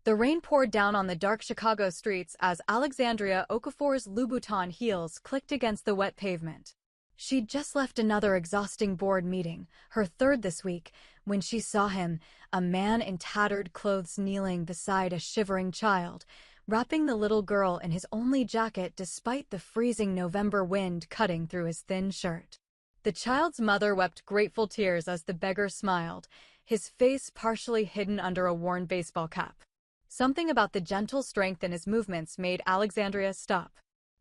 The rain poured down on the dark Chicago streets as Alexandria Okafor's Louboutin heels clicked against the wet pavement. She'd just left another exhausting board meeting, her third this week, when she saw him, a man in tattered clothes kneeling beside a shivering child, wrapping the little girl in his only jacket despite the freezing November wind cutting through his thin shirt. The child's mother wept grateful tears as the beggar smiled, his face partially hidden under a worn baseball cap. Something about the gentle strength in his movements made Alexandria stop.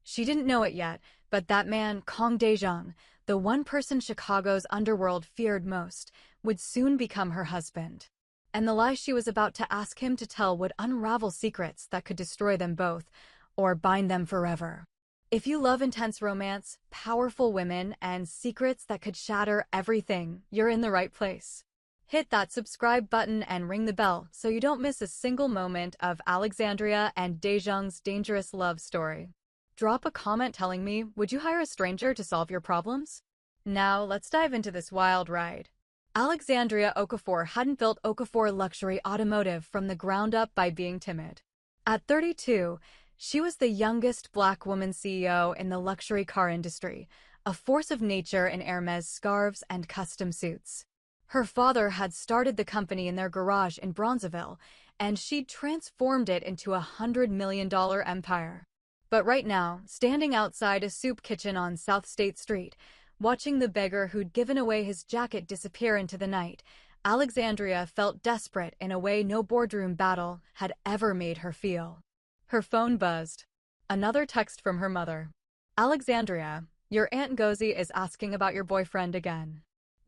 She didn't know it yet, but that man, Kong Daejong, the one person Chicago's underworld feared most, would soon become her husband. And the lie she was about to ask him to tell would unravel secrets that could destroy them both, or bind them forever. If you love intense romance, powerful women, and secrets that could shatter everything, you're in the right place. Hit that subscribe button and ring the bell so you don't miss a single moment of Alexandria and Daejong's dangerous love story. Drop a comment telling me, would you hire a stranger to solve your problems? Now, let's dive into this wild ride. Alexandria Okafor hadn't built Okafor Luxury Automotive from the ground up by being timid. At 32, she was the youngest Black woman CEO in the luxury car industry, a force of nature in Hermes scarves and custom suits. Her father had started the company in their garage in Bronzeville, and she'd transformed it into a $100 million empire. But right now, standing outside a soup kitchen on South State Street, watching the beggar who'd given away his jacket disappear into the night, Alexandria felt desperate in a way no boardroom battle had ever made her feel. Her phone buzzed. Another text from her mother. Alexandria, your Aunt Gozi is asking about your boyfriend again.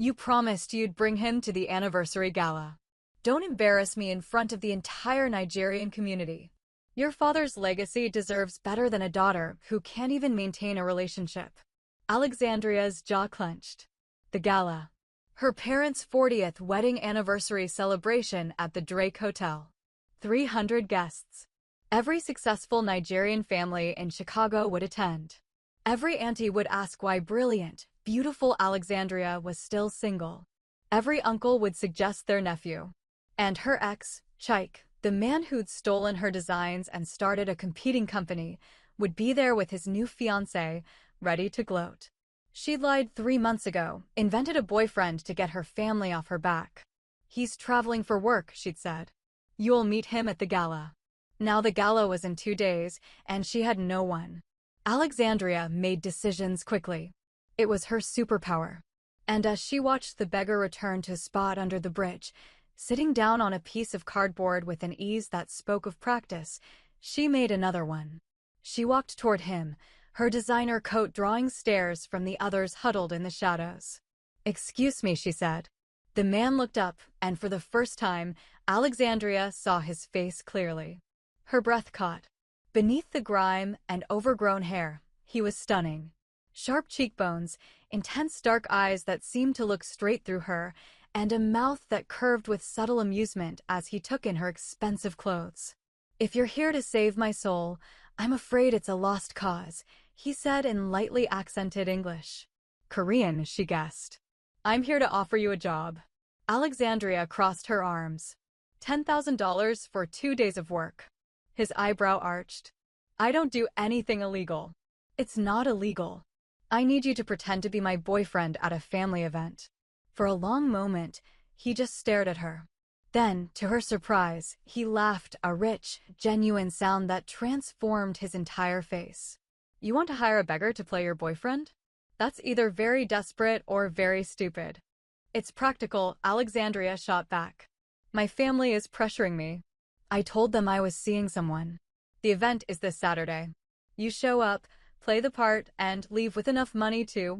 You promised you'd bring him to the anniversary gala. Don't embarrass me in front of the entire Nigerian community. Your father's legacy deserves better than a daughter who can't even maintain a relationship. Alexandria's jaw clenched. The gala. Her parents' 40th wedding anniversary celebration at the Drake Hotel. 300 guests. Every successful Nigerian family in Chicago would attend. Every auntie would ask why brilliant, beautiful Alexandria was still single. Every uncle would suggest their nephew. And her ex, Chike, the man who'd stolen her designs and started a competing company, would be there with his new fiancé, ready to gloat. She'd lied 3 months ago, invented a boyfriend to get her family off her back. He's traveling for work, she'd said. You'll meet him at the gala. Now the gala was in 2 days, and she had no one. Alexandria made decisions quickly. It was her superpower. And as she watched the beggar return to his spot under the bridge, sitting down on a piece of cardboard with an ease that spoke of practice, she made another one. She walked toward him, her designer coat drawing stares from the others huddled in the shadows. Excuse me, she said. The man looked up, and for the first time, Alexandria saw his face clearly. Her breath caught. Beneath the grime and overgrown hair, he was stunning. Sharp cheekbones, intense dark eyes that seemed to look straight through her, and a mouth that curved with subtle amusement as he took in her expensive clothes. If you're here to save my soul, I'm afraid it's a lost cause, he said in lightly accented English. Korean, she guessed. I'm here to offer you a job. Alexandria crossed her arms. $10,000 for 2 days of work. His eyebrow arched. I don't do anything illegal. It's not illegal. I need you to pretend to be my boyfriend at a family event. For a long moment, he just stared at her. Then, to her surprise, he laughed, a rich, genuine sound that transformed his entire face. You want to hire a beggar to play your boyfriend? That's either very desperate or very stupid. It's practical, Alexandria shot back. My family is pressuring me. I told them I was seeing someone. The event is this Saturday. You show up, play the part, and leave with enough money to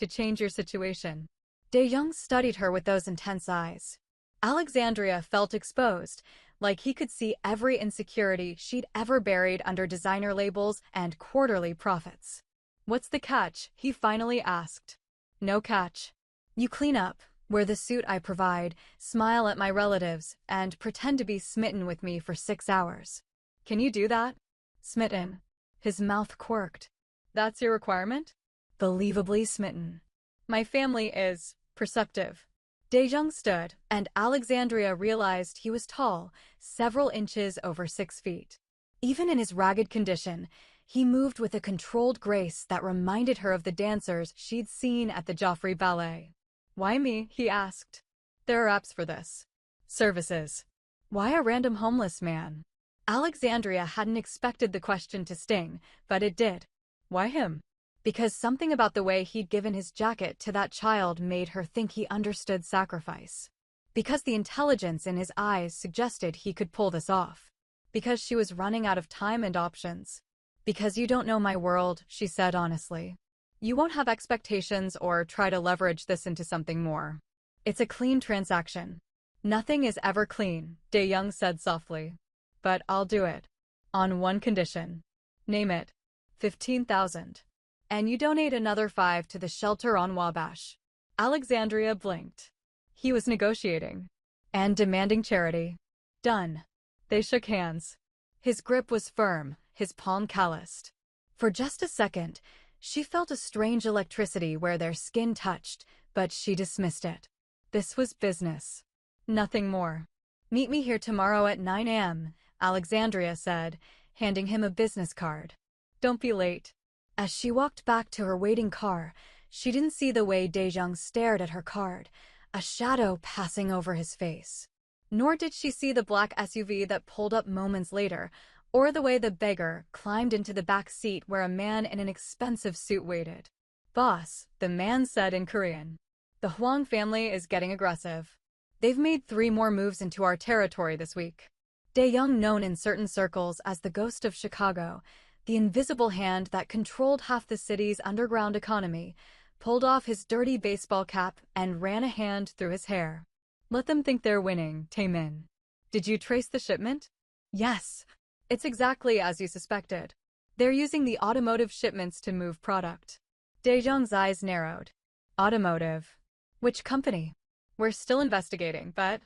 change your situation. Daejong studied her with those intense eyes. Alexandria felt exposed, like he could see every insecurity she'd ever buried under designer labels and quarterly profits. What's the catch? He finally asked. No catch. You clean up, wear the suit I provide, smile at my relatives, and pretend to be smitten with me for 6 hours. Can you do that? Smitten. His mouth quirked. That's your requirement? Believably smitten. My family is perceptive. Daejung stood, and Alexandria realized he was tall, several inches over 6 feet. Even in his ragged condition, he moved with a controlled grace that reminded her of the dancers she'd seen at the Joffrey Ballet. "Why me?" he asked. "There are apps for this." "Services." "Why a random homeless man?" Alexandria hadn't expected the question to sting, but it did. "Why him?" Because something about the way he'd given his jacket to that child made her think he understood sacrifice. Because the intelligence in his eyes suggested he could pull this off. Because she was running out of time and options. "Because you don't know my world," she said honestly. "You won't have expectations or try to leverage this into something more. It's a clean transaction." "Nothing is ever clean," Dae-young said softly. "But I'll do it. On one condition." "Name it." 15,000. "And you donate another 5 to the shelter on Wabash." Alexandria blinked. He was negotiating. "And demanding charity." "Done." They shook hands. His grip was firm, his palm calloused. For just a second, she felt a strange electricity where their skin touched, but she dismissed it. This was business. Nothing more. "Meet me here tomorrow at 9 a.m., Alexandria said, handing him a business card. "Don't be late." As she walked back to her waiting car, she didn't see the way Daejung stared at her card, a shadow passing over his face. Nor did she see the black SUV that pulled up moments later, or the way the beggar climbed into the back seat where a man in an expensive suit waited. "Boss," the man said in Korean. "The Hwang family is getting aggressive. They've made 3 more moves into our territory this week." Dae-young, known in certain circles as the ghost of Chicago, the invisible hand that controlled half the city's underground economy, pulled off his dirty baseball cap and ran a hand through his hair. "Let them think they're winning, Taemin. Did you trace the shipment?" "Yes. It's exactly as you suspected. They're using the automotive shipments to move product." Dae-jung's eyes narrowed. "Automotive? Which company?" "We're still investigating, but..."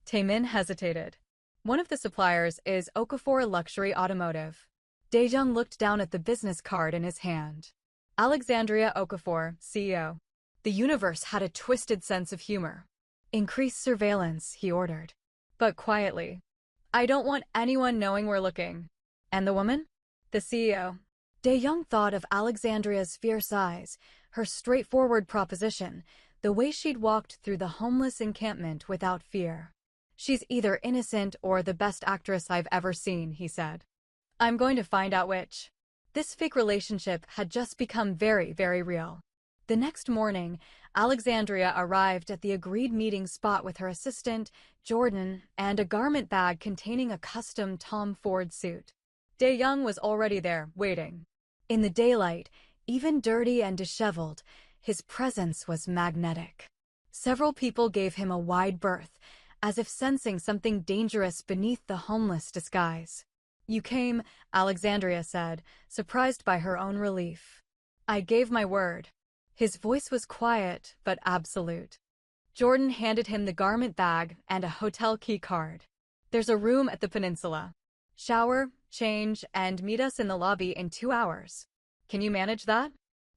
Taemin hesitated. "One of the suppliers is Okafor Luxury Automotive." Daejung looked down at the business card in his hand. Alexandria Okafor, CEO. The universe had a twisted sense of humor. "Increase surveillance," he ordered. But quietly. "I don't want anyone knowing we're looking." "And the woman?" "The CEO." Dae-young thought of Alexandria's fierce eyes, her straightforward proposition, the way she'd walked through the homeless encampment without fear. "She's either innocent or the best actress I've ever seen," he said. "I'm going to find out which." This fake relationship had just become very, very real. The next morning, Alexandria arrived at the agreed meeting spot with her assistant, Jordan, and a garment bag containing a custom Tom Ford suit. Dae-young was already there, waiting. In the daylight, even dirty and disheveled, his presence was magnetic. Several people gave him a wide berth, as if sensing something dangerous beneath the homeless disguise. "You came," Alexandria said, surprised by her own relief. "I gave my word." His voice was quiet, but absolute. Jordan handed him the garment bag and a hotel key card. "There's a room at the peninsula. Shower, change, and meet us in the lobby in 2 hours. Can you manage that?"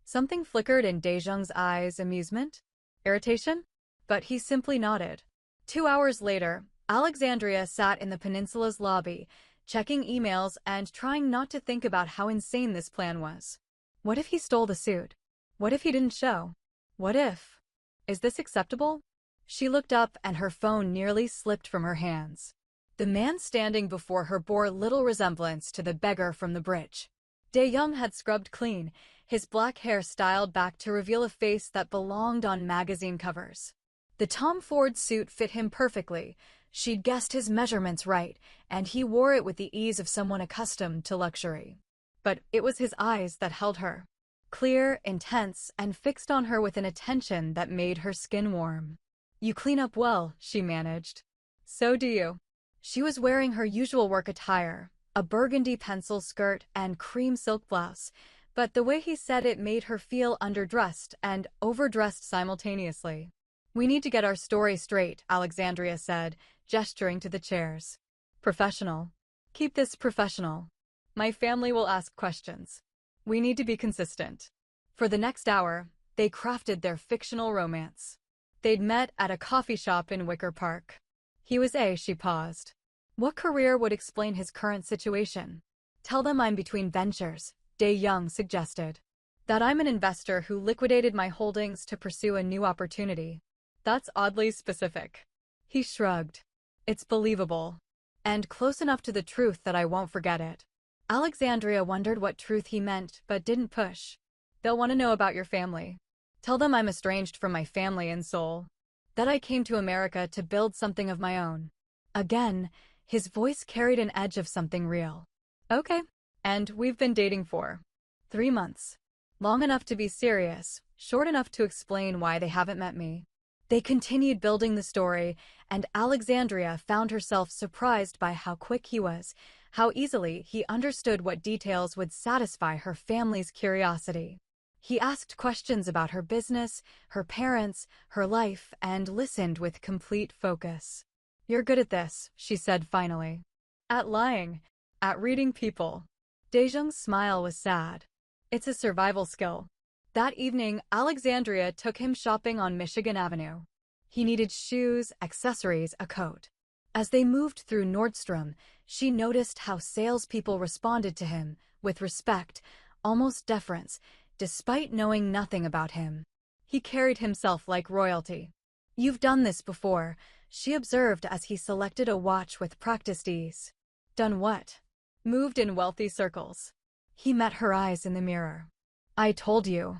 Something flickered in Daejung's eyes, amusement? Irritation? But he simply nodded. 2 hours later, Alexandria sat in the peninsula's lobby, checking emails and trying not to think about how insane this plan was. What if he stole the suit? What if he didn't show? What if? Is this acceptable? She looked up and her phone nearly slipped from her hands. The man standing before her bore little resemblance to the beggar from the bridge. Dae-young had scrubbed clean, his black hair styled back to reveal a face that belonged on magazine covers. The Tom Ford suit fit him perfectly. She'd guessed his measurements right, and he wore it with the ease of someone accustomed to luxury. But it was his eyes that held her. Clear, intense, and fixed on her with an attention that made her skin warm. "You clean up well," she managed. "So do you." She was wearing her usual work attire, a burgundy pencil skirt and cream silk blouse, but the way he said it made her feel underdressed and overdressed simultaneously. "We need to get our story straight," Alexandria said, gesturing to the chairs. "Professional. Keep this professional. My family will ask questions. We need to be consistent." For the next hour, they crafted their fictional romance. They'd met at a coffee shop in Wicker Park. She paused. What career would explain his current situation? Tell them I'm between ventures, Dae-young suggested. That I'm an investor who liquidated my holdings to pursue a new opportunity. That's oddly specific. He shrugged. It's believable. And close enough to the truth that I won't forget it. Alexandria wondered what truth he meant, but didn't push. They'll want to know about your family. Tell them I'm estranged from my family in Seoul. That I came to America to build something of my own. Again, his voice carried an edge of something real. Okay. And we've been dating for 3 months. Long enough to be serious, short enough to explain why they haven't met me. They continued building the story, and Alexandria found herself surprised by how quick he was, how easily he understood what details would satisfy her family's curiosity. He asked questions about her business, her parents, her life, and listened with complete focus. You're good at this, she said finally. At lying. At reading people. Dae-jung's smile was sad. It's a survival skill. That evening, Alexandria took him shopping on Michigan Avenue. He needed shoes, accessories, a coat. As they moved through Nordstrom, she noticed how salespeople responded to him, with respect, almost deference, despite knowing nothing about him. He carried himself like royalty. You've done this before, she observed as he selected a watch with practiced ease. Done what? Moved in wealthy circles. He met her eyes in the mirror. I told you.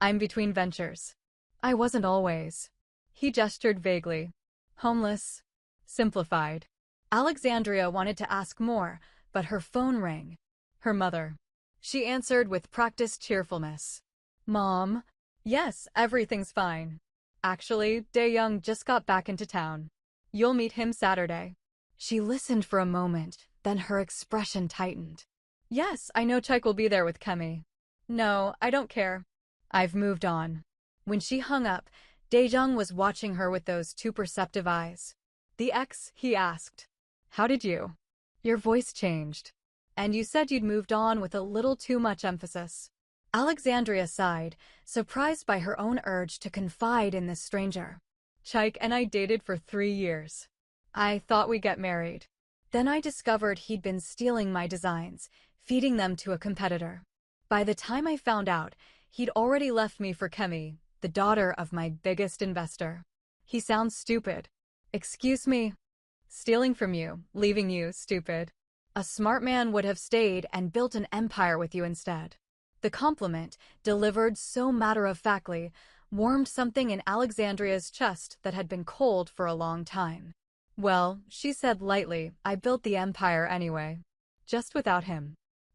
I'm between ventures. I wasn't always. He gestured vaguely. Homeless. Simplified. Alexandria wanted to ask more, but her phone rang. Her mother. She answered with practiced cheerfulness. Mom? Yes, everything's fine. Actually, Dae-young just got back into town. You'll meet him Saturday. She listened for a moment, then her expression tightened. Yes, I know Chaik will be there with Kemi. No, I don't care. I've moved on. When she hung up, Dae-jung was watching her with those too perceptive eyes. The ex, he asked. How did you? Your voice changed. And you said you'd moved on with a little too much emphasis. Alexandria sighed, surprised by her own urge to confide in this stranger. Chaik and I dated for 3 years. I thought we'd get married. Then I discovered he'd been stealing my designs, feeding them to a competitor. By the time I found out, he'd already left me for Kemi, the daughter of my biggest investor. He sounds stupid. Excuse me? Stealing from you, leaving you stupid. A smart man would have stayed and built an empire with you instead. The compliment, delivered so matter-of-factly, warmed something in Alexandria's chest that had been cold for a long time. Well, she said lightly, I built the empire anyway. Just without him.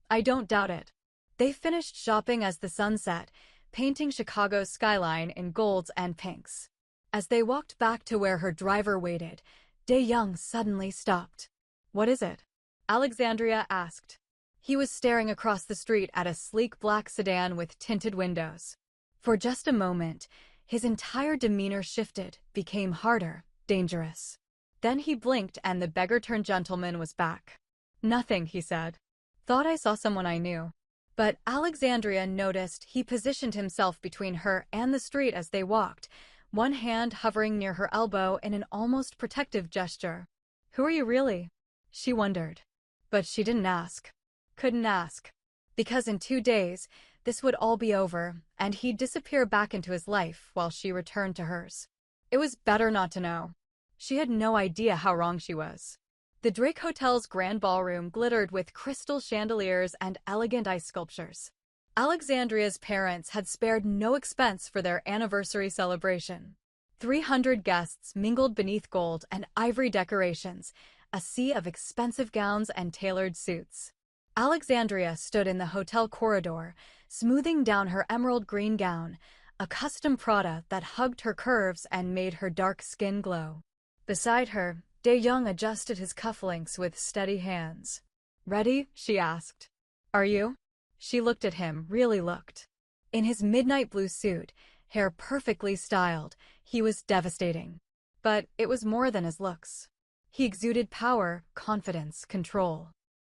I don't doubt it. They finished shopping as the sun set, painting Chicago's skyline in golds and pinks. As they walked back to where her driver waited, Dae-young suddenly stopped. What is it? Alexandria asked. He was staring across the street at a sleek black sedan with tinted windows. For just a moment, his entire demeanor shifted, became harder, dangerous. Then he blinked and the beggar-turned-gentleman was back. Nothing, he said. Thought I saw someone I knew. But Alexandria noticed he positioned himself between her and the street as they walked, one hand hovering near her elbow in an almost protective gesture. Who are you really? She wondered. But she didn't ask. Couldn't ask. Because in 2 days, this would all be over, and he'd disappear back into his life while she returned to hers. It was better not to know. She had no idea how wrong she was. The Drake Hotel's grand ballroom glittered with crystal chandeliers and elegant ice sculptures. Alexandria's parents had spared no expense for their anniversary celebration. 300 guests mingled beneath gold and ivory decorations, a sea of expensive gowns and tailored suits. Alexandria stood in the hotel corridor, smoothing down her emerald green gown, a custom Prada that hugged her curves and made her dark skin glow. Beside her, Dae-young adjusted his cufflinks with steady hands. Ready? She asked. Are you? She looked at him, really looked. In his midnight blue suit, hair perfectly styled, he was devastating. But it was more than his looks. He exuded power, confidence, control.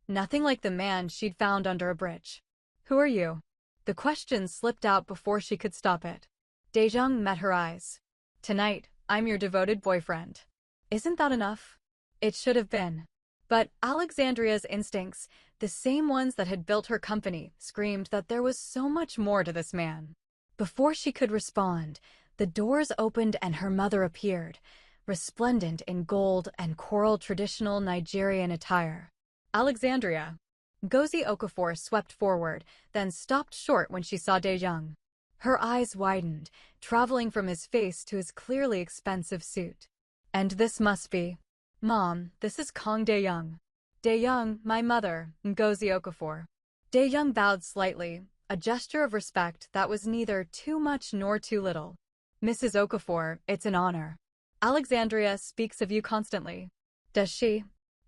Nothing like the man she'd found under a bridge. Who are you? The question slipped out before she could stop it. Dae-jung met her eyes. Tonight, I'm your devoted boyfriend. Isn't that enough? It should have been. But Alexandria's instincts, the same ones that had built her company, screamed that there was so much more to this man. Before she could respond, the doors opened and her mother appeared, resplendent in gold and coral traditional Nigerian attire. Alexandria. Ngozi Okafor swept forward, then stopped short when she saw Dae-jung. Her eyes widened, traveling from his face to his clearly expensive suit. And this must be. Mom, this is Kang Dae-jung. Dae-jung, my mother, Ngozi Okafor. Dae-jung bowed slightly, a gesture of respect that was neither too much nor too little. Mrs. Okafor, it's an honor. Alexandria speaks of you constantly. Does she?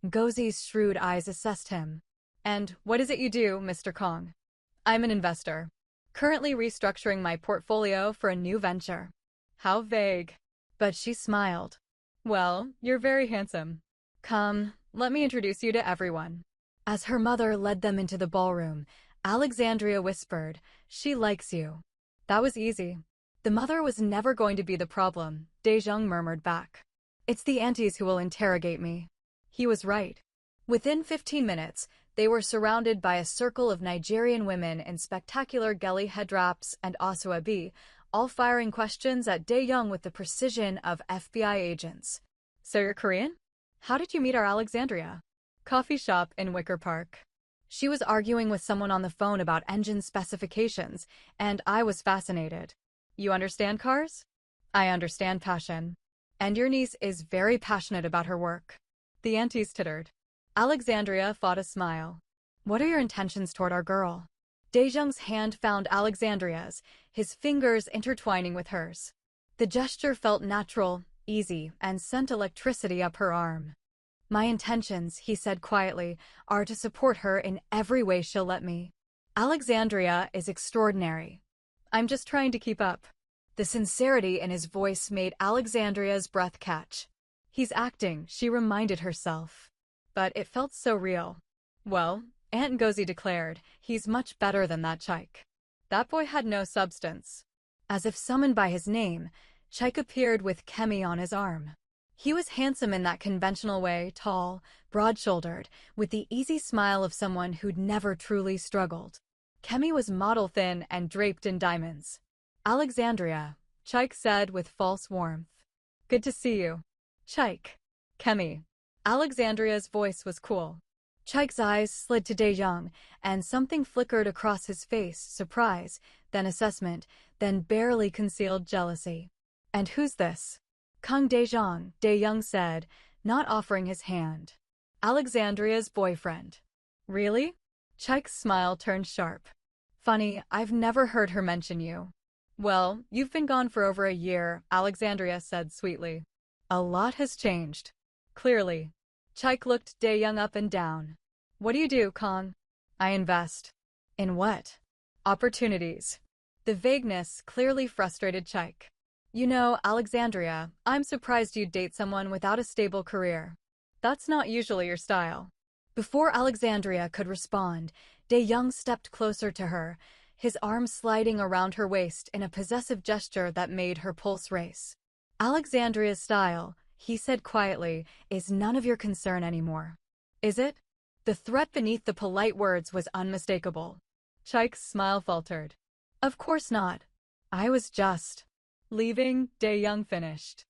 Ngozi's shrewd eyes assessed him. And what is it you do, Mr. Kang? I'm an investor. Currently restructuring my portfolio for a new venture. How vague. But she smiled. Well, you're very handsome. Come, let me introduce you to everyone. As her mother led them into the ballroom, Alexandria whispered, she likes you. That was easy. The mother was never going to be the problem, Dae-jung murmured back. It's the aunties who will interrogate me. He was right. Within 15 minutes, they were surrounded by a circle of Nigerian women in spectacular geli headwraps and asoebi, all firing questions at Dae-jung with the precision of FBI agents. So you're Korean? How did you meet our Alexandria? Coffee shop in Wicker Park. She was arguing with someone on the phone about engine specifications, and I was fascinated. You understand cars? I understand passion. And your niece is very passionate about her work. The aunties tittered. Alexandria fought a smile. What are your intentions toward our girl? Dae-jung's hand found Alexandria's, his fingers intertwining with hers. The gesture felt natural, easy, and sent electricity up her arm. My intentions, he said quietly, are to support her in every way she'll let me. Alexandria is extraordinary. I'm just trying to keep up. The sincerity in his voice made Alexandria's breath catch. He's acting, she reminded herself. But it felt so real. Well, Aunt Ngozi declared, he's much better than that Chaik. That boy had no substance. As if summoned by his name, Chaik appeared with Kemi on his arm. He was handsome in that conventional way, tall, broad-shouldered, with the easy smile of someone who'd never truly struggled. Kemi was model-thin and draped in diamonds. Alexandria, Chaik said with false warmth. Good to see you. Chaik. Kemi. Alexandria's voice was cool. Chaik's eyes slid to Dae-jung, and something flickered across his face, surprise, then assessment, then barely concealed jealousy. And who's this? Kang Dae-jung, Dae-jung said, not offering his hand. Alexandria's boyfriend. Really? Chaik's smile turned sharp. Funny, I've never heard her mention you. Well, you've been gone for over a year, Alexandria said sweetly. A lot has changed. Clearly. Chaik looked Dae-jung up and down. What do you do, Kang? I invest. In what? Opportunities. The vagueness clearly frustrated Chaik. You know, Alexandria, I'm surprised you'd date someone without a stable career. That's not usually your style. Before Alexandria could respond, Dae-jung stepped closer to her, his arm sliding around her waist in a possessive gesture that made her pulse race. Alexandria's style, he said quietly, is none of your concern anymore. Is it? The threat beneath the polite words was unmistakable. Chaik's smile faltered. Of course not. I was just leaving, Dae-jung finished.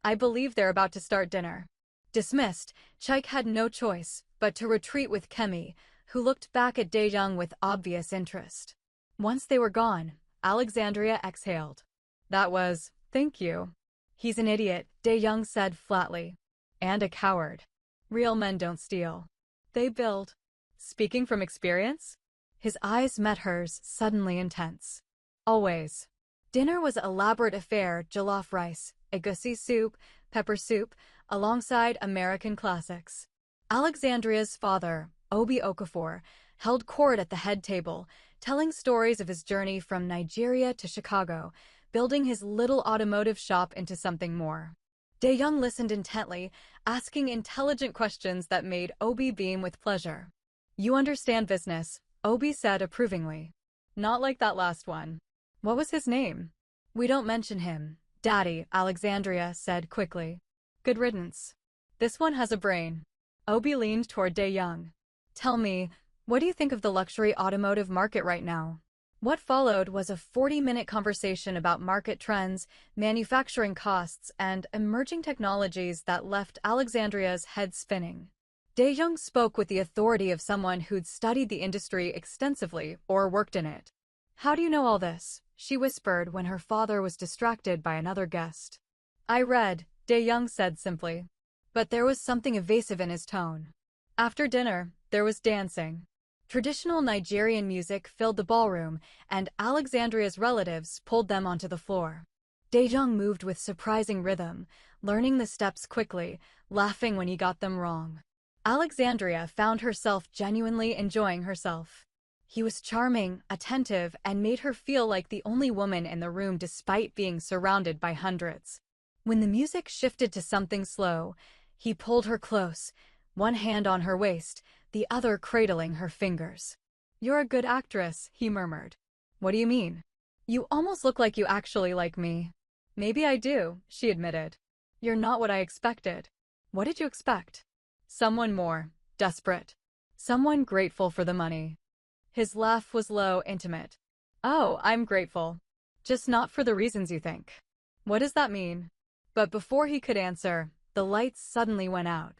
I believe they're about to start dinner. Dismissed, Chaik had no choice but to retreat with Kemi, who looked back at Dae-jung with obvious interest. Once they were gone, Alexandria exhaled. That was, thank you. He's an idiot, Dae-jung said flatly. And a coward. Real men don't steal. They build. Speaking from experience? His eyes met hers, suddenly intense. Always. Dinner was an elaborate affair, jollof rice, egusi soup, pepper soup, alongside American classics. Alexandria's father, Obi Okafor, held court at the head table, telling stories of his journey from Nigeria to Chicago, building his little automotive shop into something more. Dae-jung listened intently, asking intelligent questions that made Obi beam with pleasure. You understand business, Obi said approvingly. Not like that last one. What was his name? We don't mention him, Daddy, Alexandria said quickly. Good riddance. This one has a brain. Obi leaned toward Dae-young. Tell me, what do you think of the luxury automotive market right now? What followed was a 40-minute conversation about market trends, manufacturing costs, and emerging technologies that left Alexandria's head spinning. Dae-young spoke with the authority of someone who'd studied the industry extensively or worked in it. How do you know all this? She whispered when her father was distracted by another guest. I read, Dae-young said simply. But there was something evasive in his tone. After dinner, there was dancing. Traditional Nigerian music filled the ballroom, and Alexandria's relatives pulled them onto the floor. Dae-young moved with surprising rhythm, learning the steps quickly, laughing when he got them wrong. Alexandria found herself genuinely enjoying herself. He was charming, attentive, and made her feel like the only woman in the room despite being surrounded by hundreds. When the music shifted to something slow, he pulled her close, one hand on her waist, the other cradling her fingers. You're a good actress, he murmured. What do you mean? You almost look like you actually like me. Maybe I do, she admitted. You're not what I expected. What did you expect? Someone more, desperate. Someone grateful for the money. His laugh was low, intimate. Oh, I'm grateful. Just not for the reasons you think. What does that mean? But before he could answer, the lights suddenly went out.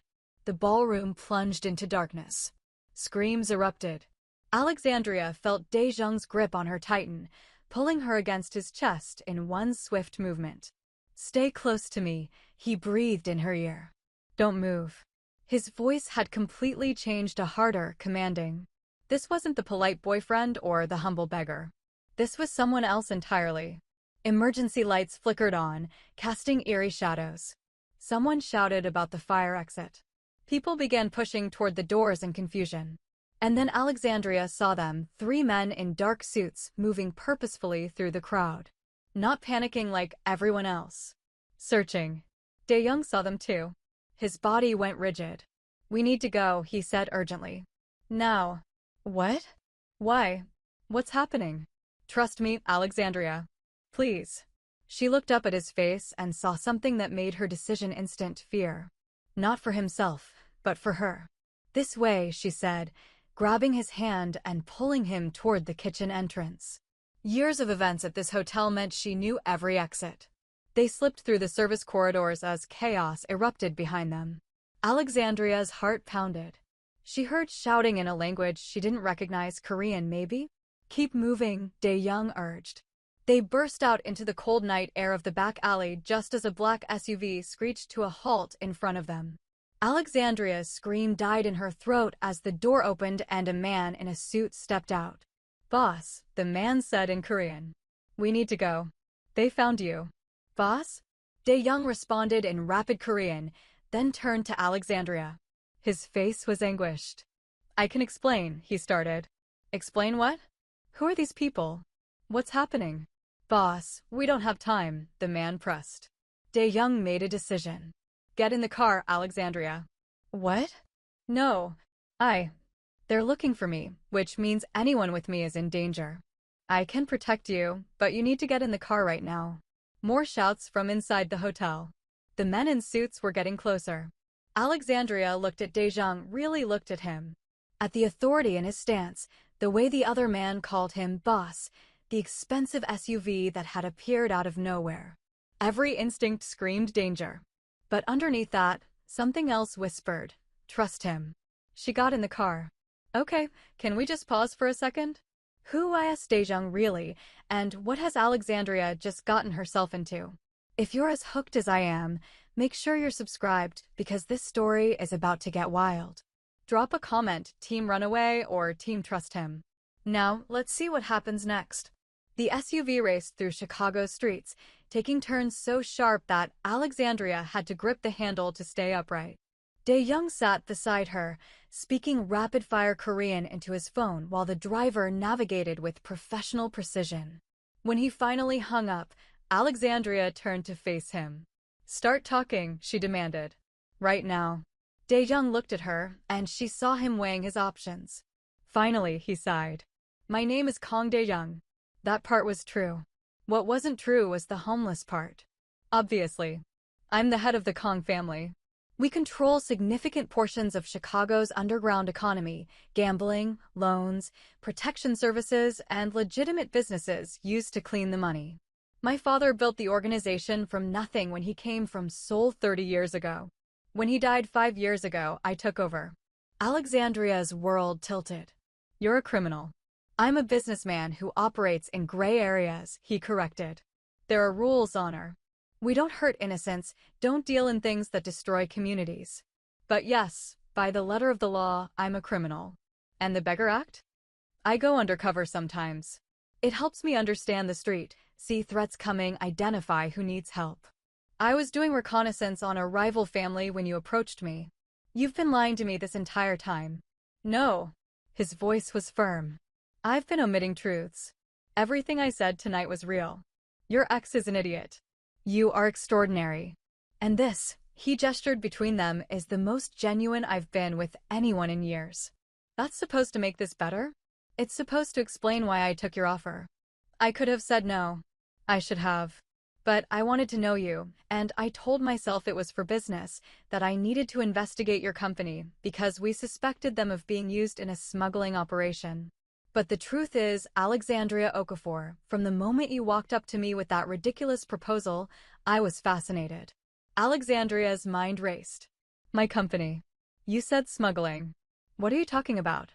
The ballroom plunged into darkness. Screams erupted. Alexandria felt Dae-young's grip on her tighten, pulling her against his chest in one swift movement. Stay close to me, he breathed in her ear. Don't move. His voice had completely changed to harder, commanding. This wasn't the polite boyfriend or the humble beggar. This was someone else entirely. Emergency lights flickered on, casting eerie shadows. Someone shouted about the fire exit. People began pushing toward the doors in confusion. And then Alexandria saw them, 3 men in dark suits, moving purposefully through the crowd. Not panicking like everyone else. Searching. Dae-young saw them too. His body went rigid. We need to go, he said urgently. Now. What? Why? What's happening? Trust me, Alexandria. Please. She looked up at his face and saw something that made her decision instant fear. Not for himself, but for her. This way, she said, grabbing his hand and pulling him toward the kitchen entrance. Years of events at this hotel meant she knew every exit. They slipped through the service corridors as chaos erupted behind them. Alexandria's heart pounded. She heard shouting in a language she didn't recognize. Korean, maybe? Keep moving, Dae-young urged. They burst out into the cold night air of the back alley just as a black SUV screeched to a halt in front of them. Alexandria's scream died in her throat as the door opened and a man in a suit stepped out. Boss, the man said in Korean. We need to go. They found you. Boss? Dae-young responded in rapid Korean, then turned to Alexandria. His face was anguished. I can explain, he started. Explain what? Who are these people? What's happening? Boss, we don't have time, the man pressed. Dae-young made a decision. Get in the car, Alexandria. What? No. They're looking for me, which means anyone with me is in danger. I can protect you, but you need to get in the car right now. More shouts from inside the hotel. The men in suits were getting closer. Alexandria looked at Dae-young, really looked at him. At the authority in his stance, the way the other man called him boss, the expensive SUV that had appeared out of nowhere. Every instinct screamed danger. But underneath that, something else whispered, trust him. She got in the car. Okay, can we just pause for a second? Who asked Dae-young really, and what has Alexandria just gotten herself into? If you're as hooked as I am, make sure you're subscribed because this story is about to get wild. Drop a comment, Team Runaway or Team Trust Him. Now, let's see what happens next. The SUV raced through Chicago's streets, taking turns so sharp that Alexandria had to grip the handle to stay upright. Dae-young sat beside her, speaking rapid-fire Korean into his phone while the driver navigated with professional precision. When he finally hung up, Alexandria turned to face him. Start talking, she demanded. Right now. Dae-young looked at her, and she saw him weighing his options. Finally, he sighed. My name is Dae-young. That part was true. What wasn't true was the homeless part. Obviously. I'm the head of the Kong family. We control significant portions of Chicago's underground economy, gambling, loans, protection services, and legitimate businesses used to clean the money. My father built the organization from nothing when he came from Seoul 30 years ago. When he died 5 years ago, I took over. Alexandria's world tilted. You're a criminal. I'm a businessman who operates in gray areas, he corrected. There are rules, honor. We don't hurt innocents, don't deal in things that destroy communities. But yes, by the letter of the law, I'm a criminal. And the Beggar Act? I go undercover sometimes. It helps me understand the street, see threats coming, identify who needs help. I was doing reconnaissance on a rival family when you approached me. You've been lying to me this entire time. No. His voice was firm. I've been omitting truths. Everything I said tonight was real. Your ex is an idiot. You are extraordinary. And this, he gestured between them, is the most genuine I've been with anyone in years. That's supposed to make this better? It's supposed to explain why I took your offer. I could have said no. I should have. But I wanted to know you, and I told myself it was for business, that I needed to investigate your company because we suspected them of being used in a smuggling operation. But the truth is, Alexandria Okafor, from the moment you walked up to me with that ridiculous proposal, I was fascinated. Alexandria's mind raced. My company. You said smuggling. What are you talking about?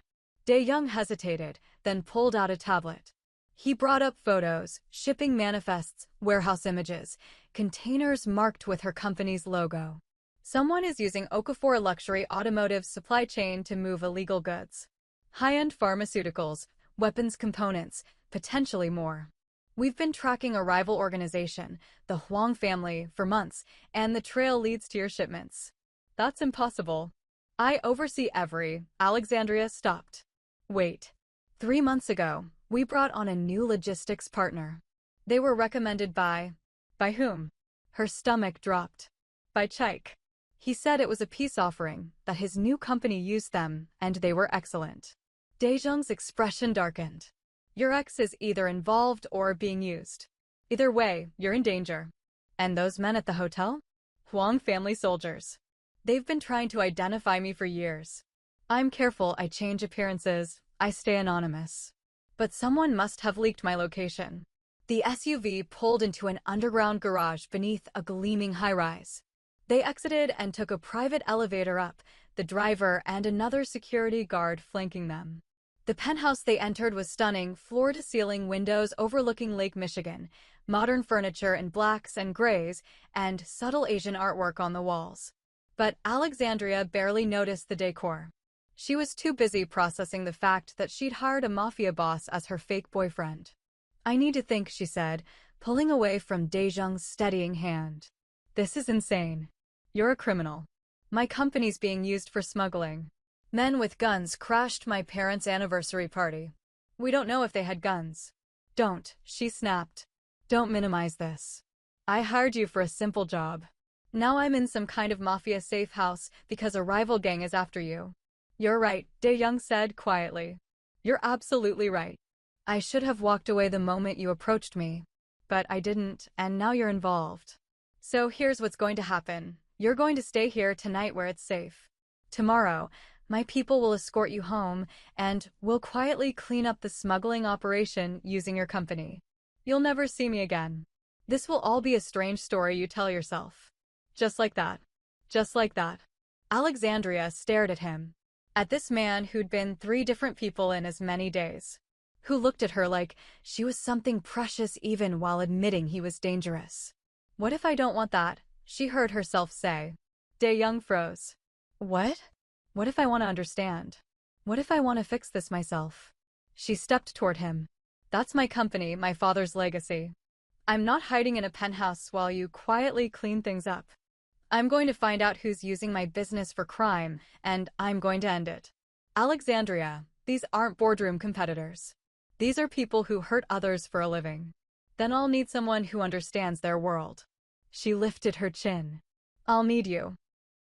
Dae-Young hesitated, then pulled out a tablet. He brought up photos, shipping manifests, warehouse images, containers marked with her company's logo. Someone is using Okafor luxury automotive supply chain to move illegal goods. High-end pharmaceuticals, weapons components, potentially more. We've been tracking a rival organization, the Huang family, for months, and the trail leads to your shipments. That's impossible. I oversee every. Alexandria stopped. Wait. 3 months ago, we brought on a new logistics partner. They were recommended by... By whom? Her stomach dropped. By Chike. He said it was a peace offering, that his new company used them, and they were excellent. Dae-Jung's expression darkened. Your ex is either involved or being used. Either way, you're in danger. And those men at the hotel? Huang family soldiers. They've been trying to identify me for years. I'm careful, I change appearances, I stay anonymous. But someone must have leaked my location. The SUV pulled into an underground garage beneath a gleaming high-rise. They exited and took a private elevator up, the driver and another security guard flanking them. The penthouse they entered was stunning, floor-to-ceiling windows overlooking Lake Michigan, modern furniture in blacks and grays, and subtle Asian artwork on the walls. But Alexandria barely noticed the decor. She was too busy processing the fact that she'd hired a mafia boss as her fake boyfriend. I need to think, she said, pulling away from Dae-Jung's steadying hand. This is insane. You're a criminal. My company's being used for smuggling. Men with guns crashed my parents' anniversary party. We don't know if they had guns. Don't, she snapped. Don't minimize this. I hired you for a simple job. Now I'm in some kind of mafia safe house because a rival gang is after you. You're right, Dae-Young said quietly. You're absolutely right. I should have walked away the moment you approached me. But I didn't, and now you're involved. So here's what's going to happen. You're going to stay here tonight where it's safe. Tomorrow, my people will escort you home, and we'll quietly clean up the smuggling operation using your company. You'll never see me again. This will all be a strange story you tell yourself. Just like that. Just like that. Alexandria stared at him. At this man who'd been 3 different people in as many days. Who looked at her like she was something precious even while admitting he was dangerous. What if I don't want that? She heard herself say. Dae-Young froze. What? What if I want to understand? What if I want to fix this myself? She stepped toward him. That's my company, my father's legacy. I'm not hiding in a penthouse while you quietly clean things up. I'm going to find out who's using my business for crime, and I'm going to end it. Alexandria, these aren't boardroom competitors. These are people who hurt others for a living. Then I'll need someone who understands their world. She lifted her chin. I'll need you.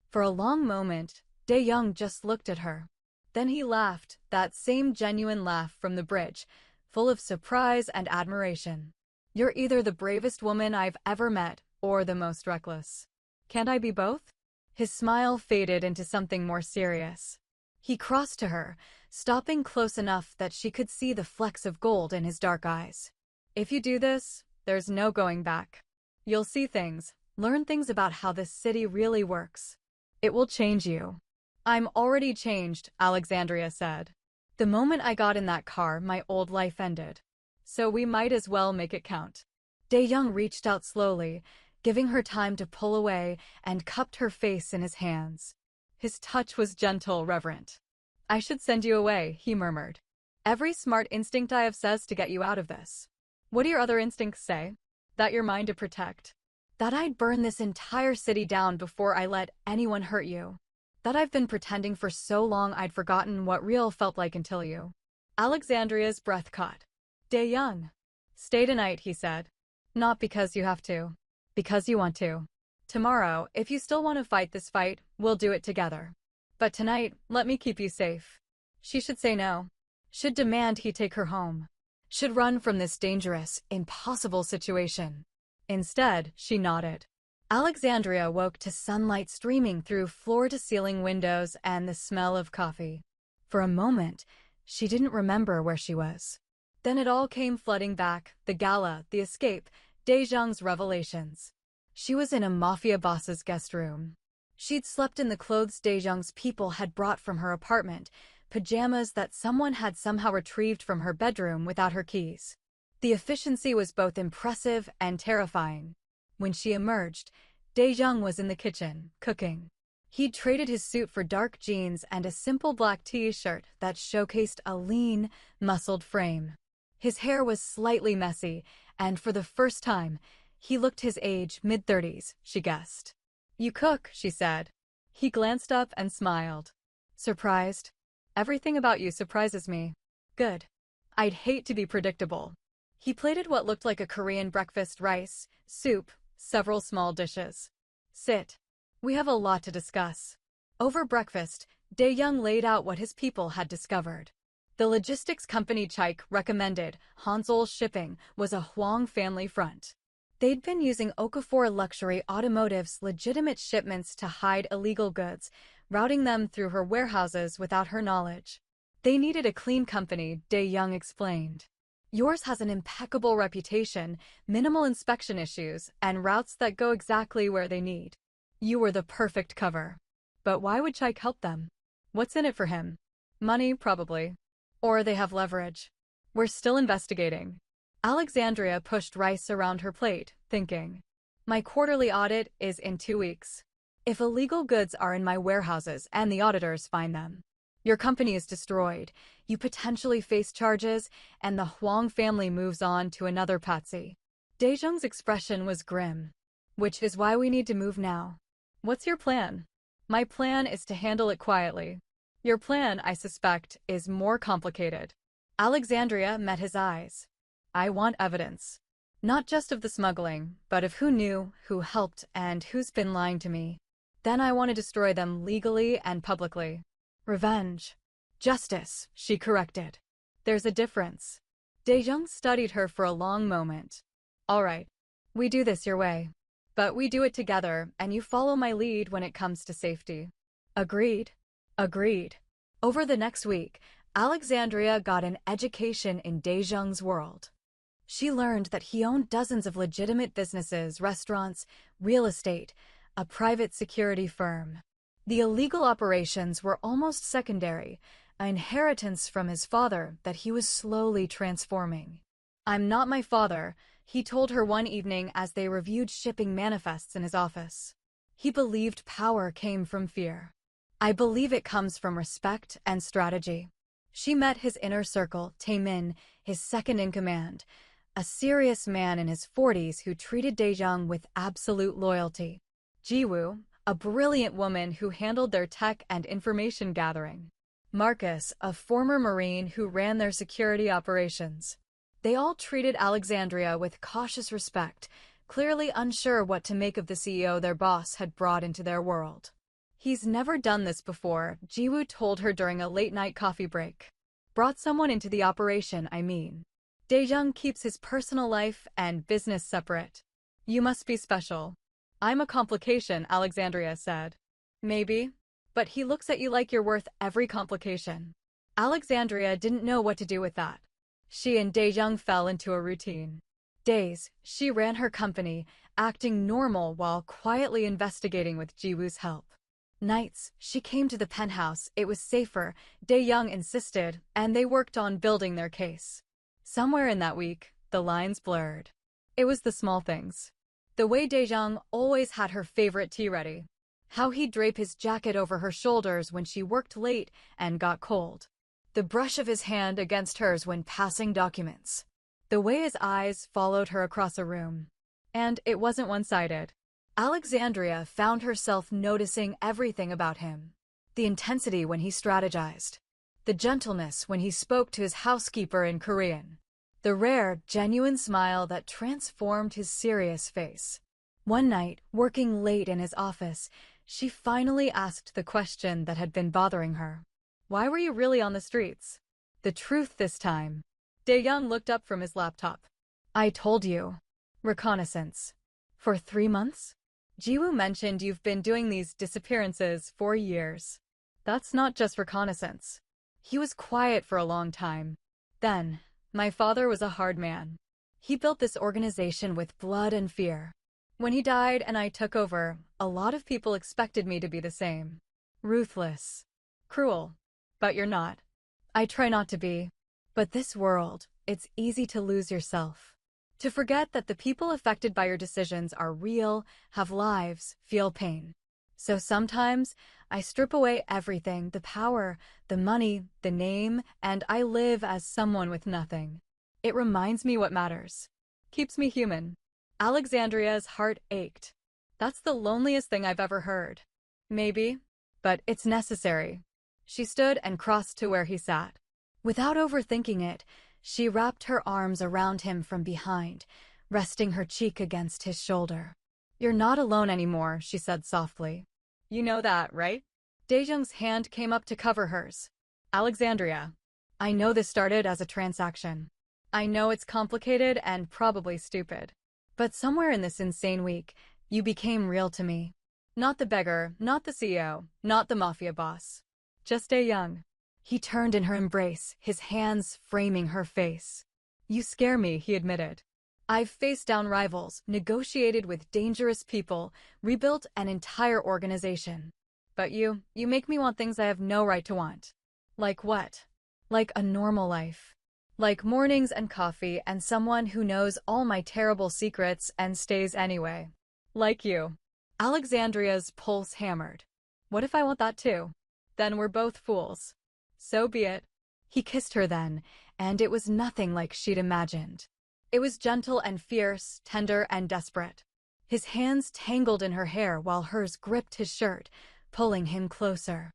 For a long moment, Dae-Young just looked at her. Then he laughed, that same genuine laugh from the bridge, full of surprise and admiration. You're either the bravest woman I've ever met, or the most reckless? Can't I be both? His smile faded into something more serious. He crossed to her, stopping close enough that she could see the flecks of gold in his dark eyes. If you do this, there's no going back. You'll see things, learn things about how this city really works. It will change you. I'm already changed, Alexandria said. The moment I got in that car, my old life ended. So we might as well make it count. Dae-young reached out slowly, giving her time to pull away, and cupped her face in his hands. His touch was gentle, reverent. I should send you away, he murmured. Every smart instinct I have says to get you out of this. What do your other instincts say? That you're mine to protect. That I'd burn this entire city down before I let anyone hurt you. That I've been pretending for so long I'd forgotten what real felt like until you. Alexandria's breath caught. Dae-young. Stay tonight, he said. Not because you have to. Because you want to. Tomorrow, if you still want to fight this fight, we'll do it together. But tonight, let me keep you safe. She should say no. Should demand he take her home. Should run from this dangerous, impossible situation. Instead, she nodded. Alexandria woke to sunlight streaming through floor-to-ceiling windows and the smell of coffee. For a moment, she didn't remember where she was. Then it all came flooding back, the gala, the escape, Dae-young's revelations. She was in a mafia boss's guest room. She'd slept in the clothes Dae-young's people had brought from her apartment, pajamas that someone had somehow retrieved from her bedroom without her keys. The efficiency was both impressive and terrifying. When she emerged, Dae-young was in the kitchen, cooking. He'd traded his suit for dark jeans and a simple black t-shirt that showcased a lean, muscled frame. His hair was slightly messy, and for the first time, he looked his age, mid-30s, she guessed. You cook, she said. He glanced up and smiled. Surprised? Everything about you surprises me. Good. I'd hate to be predictable. He plated what looked like a Korean breakfast: rice, soup, several small dishes. Sit. We have a lot to discuss. Over breakfast, Dae-young laid out what his people had discovered. The logistics company Chaik recommended, Hanseol Shipping, was a Hwang family front. They'd been using Okafor Luxury Automotive's legitimate shipments to hide illegal goods, routing them through her warehouses without her knowledge. They needed a clean company, Dae-young explained. Yours has an impeccable reputation, minimal inspection issues, and routes that go exactly where they need. You were the perfect cover. But why would Chaik help them? What's in it for him? Money, probably. Or they have leverage. We're still investigating. Alexandria pushed rice around her plate, thinking. My quarterly audit is in 2 weeks. If illegal goods are in my warehouses and the auditors find them, your company is destroyed, you potentially face charges, and the Hwang family moves on to another patsy. Dae-young's expression was grim. Which is why we need to move now. What's your plan? My plan is to handle it quietly. Your plan, I suspect, is more complicated. Alexandria met his eyes. I want evidence. Not just of the smuggling, but of who knew, who helped, and who's been lying to me. Then I want to destroy them legally and publicly. Revenge. Justice, she corrected. There's a difference. Dae-young studied her for a long moment. All right. We do this your way. But we do it together, and you follow my lead when it comes to safety. Agreed. Agreed. Over the next week, Alexandria got an education in Dae-young's world. She learned that he owned dozens of legitimate businesses, restaurants, real estate, a private security firm. The illegal operations were almost secondary, an inheritance from his father that he was slowly transforming. I'm not my father, he told her one evening as they reviewed shipping manifests in his office. He believed power came from fear. I believe it comes from respect and strategy. She met his inner circle, Tae-min, his second-in-command, a serious man in his 40s who treated Dae-young with absolute loyalty. Ji-woo, a brilliant woman who handled their tech and information gathering. Marcus, a former Marine who ran their security operations. They all treated Alexandria with cautious respect, clearly unsure what to make of the CEO their boss had brought into their world. He's never done this before, Ji-woo told her during a late-night coffee break. Brought someone into the operation, I mean. Dae-young keeps his personal life and business separate. You must be special. I'm a complication, Alexandria said. Maybe. But he looks at you like you're worth every complication. Alexandria didn't know what to do with that. She and Dae-jung fell into a routine. Days, she ran her company, acting normal while quietly investigating with Jiwoo's help. Nights, she came to the penthouse, it was safer, Dae-jung insisted, and they worked on building their case. Somewhere in that week, the lines blurred. It was the small things. The way Dae-jung always had her favorite tea ready. How he'd drape his jacket over her shoulders when she worked late and got cold. The brush of his hand against hers when passing documents. The way his eyes followed her across a room. And it wasn't one-sided. Alexandria found herself noticing everything about him. The intensity when he strategized. The gentleness when he spoke to his housekeeper in Korean. The rare, genuine smile that transformed his serious face. One night, working late in his office, she finally asked the question that had been bothering her. Why were you really on the streets? The truth this time. Dae-jung looked up from his laptop. I told you. Reconnaissance. For 3 months? Jiwoo mentioned you've been doing these disappearances for years. That's not just reconnaissance. He was quiet for a long time. Then, my father was a hard man. He built this organization with blood and fear. When he died and I took over, a lot of people expected me to be the same. Ruthless. Cruel. But you're not. I try not to be. But this world, it's easy to lose yourself. To forget that the people affected by your decisions are real, have lives, feel pain. So sometimes, I strip away everything, the power, the money, the name, and I live as someone with nothing. It reminds me what matters. Keeps me human. Alexandria's heart ached. That's the loneliest thing I've ever heard. Maybe, but it's necessary. She stood and crossed to where he sat. Without overthinking it, she wrapped her arms around him from behind, resting her cheek against his shoulder. You're not alone anymore, she said softly. You know that, right? Dae-jung's hand came up to cover hers. Alexandria. I know this started as a transaction. I know it's complicated and probably stupid. But somewhere in this insane week, you became real to me. Not the beggar, not the CEO, not the mafia boss. Just Dae-jung. He turned in her embrace, his hands framing her face. You scare me, he admitted. I've faced down rivals, negotiated with dangerous people, rebuilt an entire organization. But you make me want things I have no right to want. Like what? Like a normal life. Like mornings and coffee and someone who knows all my terrible secrets and stays anyway. Like you. Alexandria's pulse hammered. What if I want that too? Then we're both fools. So be it. He kissed her then, and it was nothing like she'd imagined. It was gentle and fierce, tender and desperate. His hands tangled in her hair while hers gripped his shirt, pulling him closer.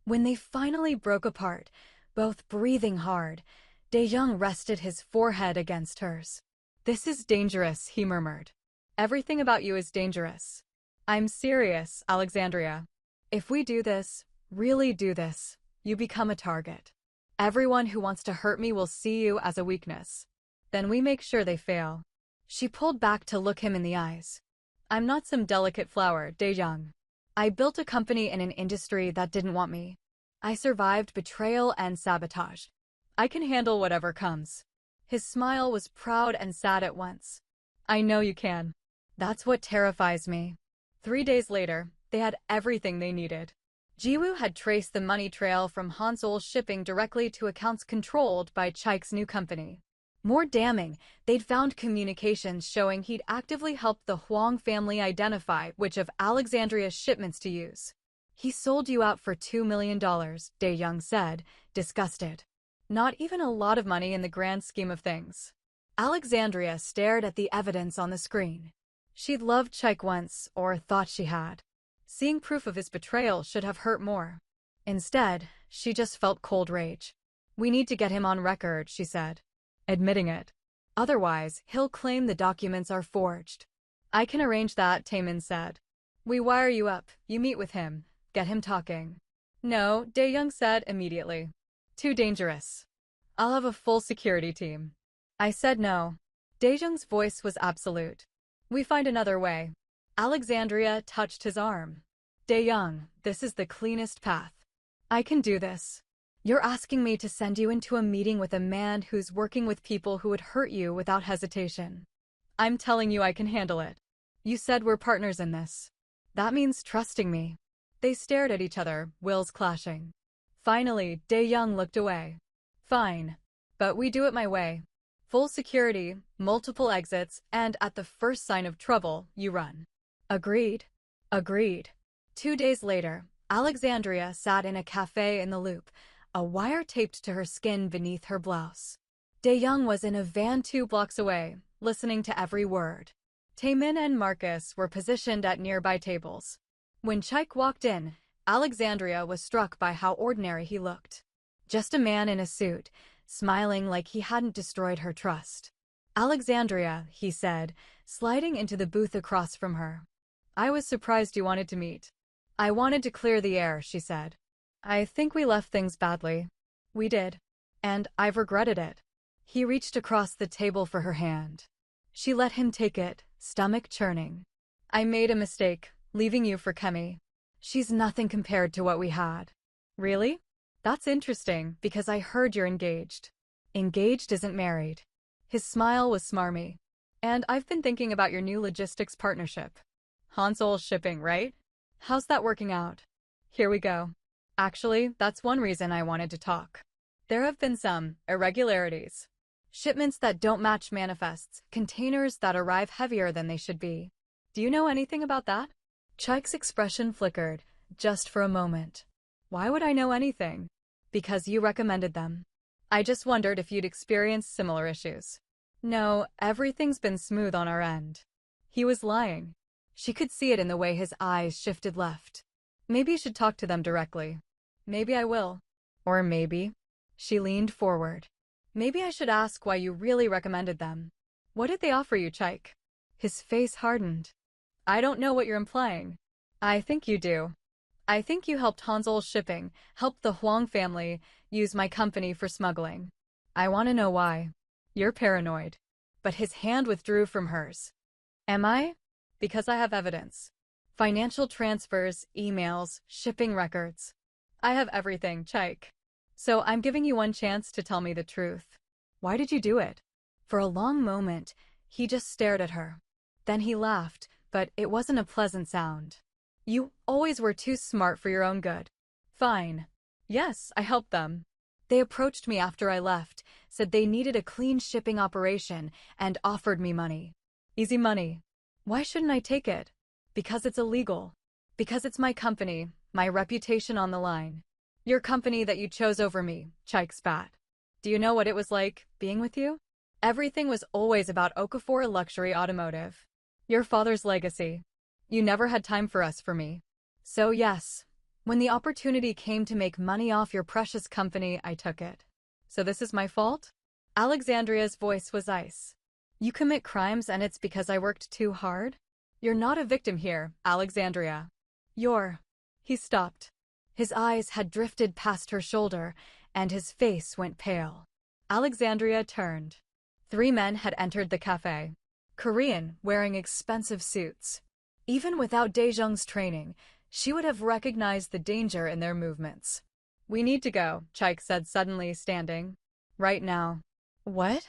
When they finally broke apart, both breathing hard, Dae-jung rested his forehead against hers. This is dangerous, he murmured. Everything about you is dangerous. I'm serious, Alexandria. If we do this, really do this, you become a target. Everyone who wants to hurt me will see you as a weakness. Then we make sure they fail. She pulled back to look him in the eyes. I'm not some delicate flower, Dae-jung. I built a company in an industry that didn't want me. I survived betrayal and sabotage. I can handle whatever comes. His smile was proud and sad at once. I know you can. That's what terrifies me. 3 days later, they had everything they needed. Jiwoo had traced the money trail from Hanseol's shipping directly to accounts controlled by Chaik's new company. More damning, they'd found communications showing he'd actively helped the Hwang family identify which of Alexandria's shipments to use. He sold you out for $2 million, Dae-jung said, disgusted. Not even a lot of money in the grand scheme of things. Alexandria stared at the evidence on the screen. She'd loved Chaik once, or thought she had. Seeing proof of his betrayal should have hurt more. Instead, she just felt cold rage. We need to get him on record, she said. Admitting it. Otherwise, he'll claim the documents are forged. I can arrange that, Taemin said. We wire you up, you meet with him, get him talking. No, Dae-jung said immediately. Too dangerous. I'll have a full security team. I said no. Dae-jung's voice was absolute. We find another way. Alexandria touched his arm. Dae-young, this is the cleanest path. I can do this. You're asking me to send you into a meeting with a man who's working with people who would hurt you without hesitation. I'm telling you I can handle it. You said we're partners in this. That means trusting me. They stared at each other, wills clashing. Finally, Dae-young looked away. Fine. But we do it my way. Full security, multiple exits, and at the first sign of trouble, you run. Agreed. Agreed. 2 days later, Alexandria sat in a cafe in the Loop, a wire taped to her skin beneath her blouse. Dae-young was in a van 2 blocks away, listening to every word. Taemin and Marcus were positioned at nearby tables. When Chaik walked in, Alexandria was struck by how ordinary he looked. Just a man in a suit, smiling like he hadn't destroyed her trust. Alexandria, he said, sliding into the booth across from her. I was surprised you wanted to meet. I wanted to clear the air, she said. I think we left things badly. We did. And I've regretted it. He reached across the table for her hand. She let him take it, stomach churning. I made a mistake, leaving you for Kemi. She's nothing compared to what we had. Really? That's interesting, because I heard you're engaged. Engaged isn't married. His smile was smarmy. And I've been thinking about your new logistics partnership. Hansol shipping, right? How's that working out? Here we go. Actually, that's one reason I wanted to talk. There have been some irregularities. Shipments that don't match manifests, containers that arrive heavier than they should be. Do you know anything about that? Chaik's expression flickered, just for a moment. Why would I know anything? Because you recommended them. I just wondered if you'd experienced similar issues. No, everything's been smooth on our end. He was lying. She could see it in the way his eyes shifted left. Maybe you should talk to them directly. Maybe I will. Or maybe. She leaned forward. Maybe I should ask why you really recommended them. What did they offer you, Chaik? His face hardened. I don't know what you're implying. I think you do. I think you helped Hansol shipping, helped the Huang family, use my company for smuggling. I want to know why. You're paranoid. But his hand withdrew from hers. Am I? Because I have evidence. Financial transfers, emails, shipping records. I have everything, Chaik. So I'm giving you one chance to tell me the truth. Why did you do it? For a long moment, he just stared at her. Then he laughed, but it wasn't a pleasant sound. You always were too smart for your own good. Fine. Yes, I helped them. They approached me after I left, said they needed a clean shipping operation, and offered me money. Easy money. Why shouldn't I take it? Because it's illegal. Because it's my company, my reputation on the line. Your company that you chose over me, Chaik spat. Do you know what it was like, being with you? Everything was always about Okafor Luxury Automotive. Your father's legacy. You never had time for us for me. So yes, when the opportunity came to make money off your precious company, I took it. So this is my fault? Alexandria's voice was ice. You commit crimes and it's because I worked too hard? You're not a victim here, Alexandria. You're... He stopped. His eyes had drifted past her shoulder, and his face went pale. Alexandria turned. 3 men had entered the cafe. Korean, wearing expensive suits. Even without Dae-jung's training, she would have recognized the danger in their movements. We need to go, Chaik said suddenly, standing. Right now. What?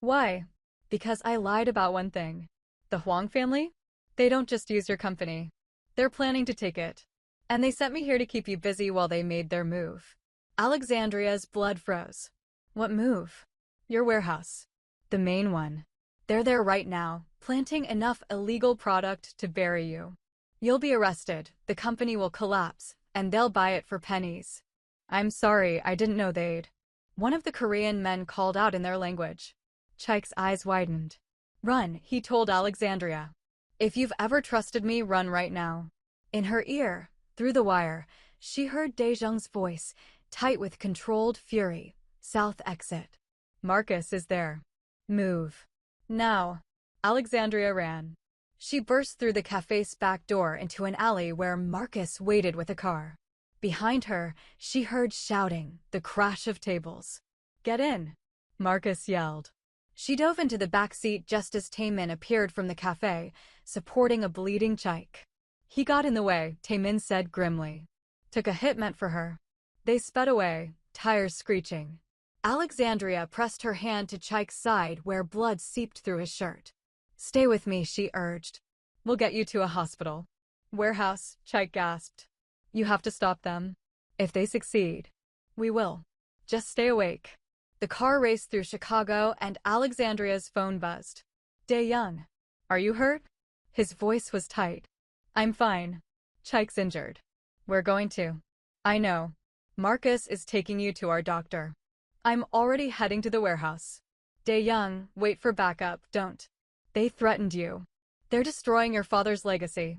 Why? Because I lied about one thing. The Huang family? They don't just use your company. They're planning to take it. And they sent me here to keep you busy while they made their move. Alexandria's blood froze. What move? Your warehouse. The main one. They're there right now, planting enough illegal product to bury you. You'll be arrested, the company will collapse, and they'll buy it for pennies. I'm sorry, I didn't know they'd. One of the Korean men called out in their language. Chaik's eyes widened. Run, he told Alexandria. If you've ever trusted me, run right now. In her ear, through the wire, she heard Dae-jung's voice, tight with controlled fury. South exit. Marcus is there. Move. Now. Alexandria ran. She burst through the cafe's back door into an alley where Marcus waited with a car. Behind her, she heard shouting, the crash of tables. Get in. Marcus yelled. She dove into the back seat just as Taemin appeared from the cafe, supporting a bleeding Chaik. He got in the way, Taemin said grimly. Took a hit meant for her. They sped away, tires screeching. Alexandria pressed her hand to Chaik's side where blood seeped through his shirt. Stay with me, she urged. We'll get you to a hospital. Warehouse, Chaik gasped. You have to stop them. If they succeed, we will. Just stay awake. The car raced through Chicago and Alexandria's phone buzzed. Dae-young. Are you hurt? His voice was tight. I'm fine. Chaik's injured. We're going to. I know. Marcus is taking you to our doctor. I'm already heading to the warehouse. Dae-young, wait for backup, don't. They threatened you. They're destroying your father's legacy.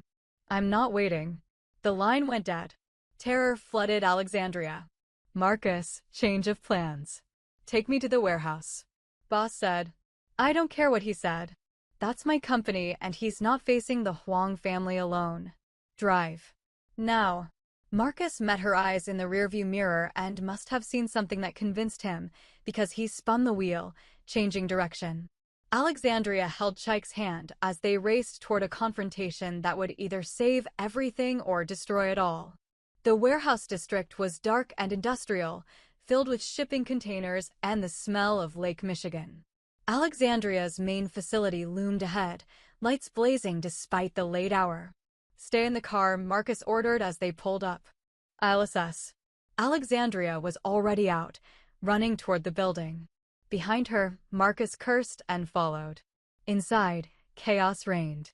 I'm not waiting. The line went dead. Terror flooded Alexandria. Marcus, change of plans. Take me to the warehouse. Boss said. I don't care what he said. That's my company and he's not facing the Huang family alone. Drive. Now. Marcus met her eyes in the rearview mirror and must have seen something that convinced him, because he spun the wheel, changing direction. Alexandria held Chaik's hand as they raced toward a confrontation that would either save everything or destroy it all. The warehouse district was dark and industrial, filled with shipping containers and the smell of Lake Michigan. Alexandria's main facility loomed ahead, lights blazing despite the late hour. Stay in the car, Marcus ordered as they pulled up. I'll assess. Alexandria was already out, running toward the building. Behind her, Marcus cursed and followed. Inside, chaos reigned.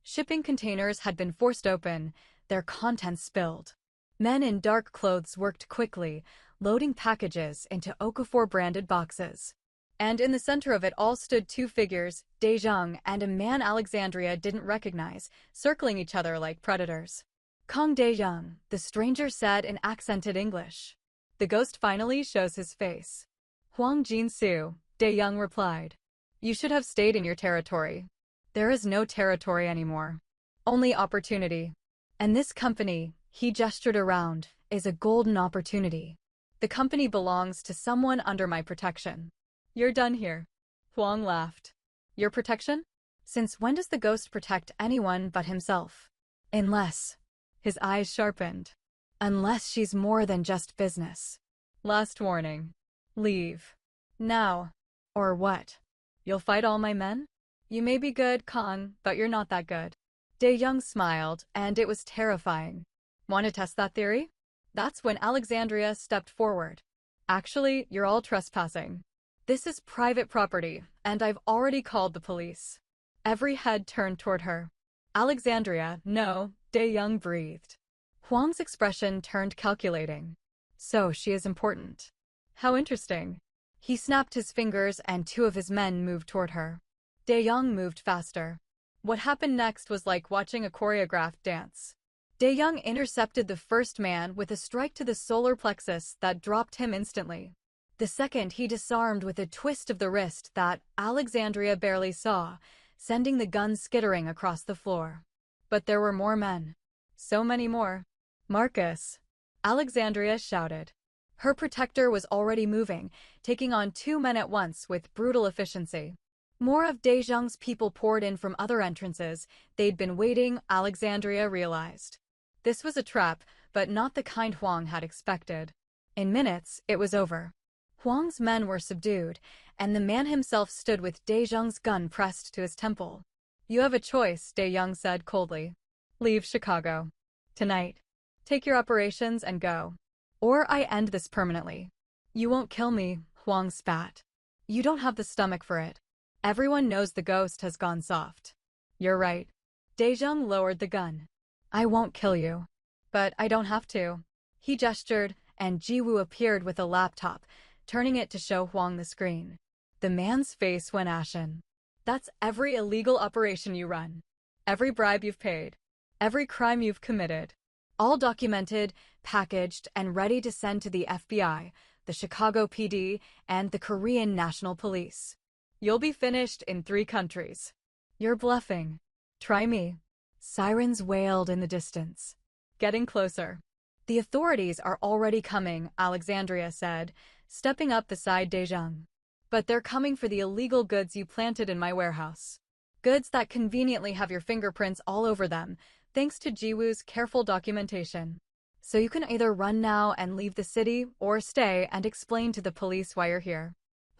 Shipping containers had been forced open, their contents spilled. Men in dark clothes worked quickly, loading packages into Okafor-branded boxes. And in the center of it all stood two figures, Dae-young and a man Alexandria didn't recognize, circling each other like predators. Kong Dae-young, the stranger said in accented English. The ghost finally shows his face. Huang Jin-soo, Dae-young replied. You should have stayed in your territory. There is no territory anymore. Only opportunity. And this company, he gestured around, is a golden opportunity. The company belongs to someone under my protection. You're done here. Huang laughed. Your protection? Since when does the ghost protect anyone but himself? Unless. His eyes sharpened. Unless she's more than just business. Last warning. Leave. Now. Or what? You'll fight all my men? You may be good, Kong, but you're not that good. Dae-young smiled, and it was terrifying. Want to test that theory? That's when Alexandria stepped forward. Actually, you're all trespassing. This is private property, and I've already called the police. Every head turned toward her. Alexandria, no, Dae-young breathed. Huang's expression turned calculating. So she is important. How interesting. He snapped his fingers and two of his men moved toward her. Dae-young moved faster. What happened next was like watching a choreographed dance. Dae-young intercepted the first man with a strike to the solar plexus that dropped him instantly. The second he disarmed with a twist of the wrist that Alexandria barely saw, sending the gun skittering across the floor. But there were more men. So many more. Marcus! Alexandria shouted. Her protector was already moving, taking on two men at once with brutal efficiency. More of Dae-young's people poured in from other entrances. They'd been waiting, Alexandria realized. This was a trap, but not the kind Huang had expected. In minutes, it was over. Huang's men were subdued, and the man himself stood with Dae-young's gun pressed to his temple. You have a choice, Dae-young said coldly. Leave Chicago. Tonight. Take your operations and go. Or I end this permanently. You won't kill me, Huang spat. You don't have the stomach for it. Everyone knows the ghost has gone soft. You're right. Dae-young lowered the gun. I won't kill you. But I don't have to. He gestured, and Ji-woo appeared with a laptop, turning it to show Huang the screen. The man's face went ashen. That's every illegal operation you run. Every bribe you've paid. Every crime you've committed. All documented, packaged, and ready to send to the FBI, the Chicago PD, and the Korean National Police. You'll be finished in 3 countries. You're bluffing. Try me. Sirens wailed in the distance. Getting closer. The authorities are already coming, Alexandria said, stepping up beside Dae-young. But they're coming for the illegal goods you planted in my warehouse. Goods that conveniently have your fingerprints all over them, thanks to Jiwoo's careful documentation. So you can either run now and leave the city, or stay and explain to the police why you're here.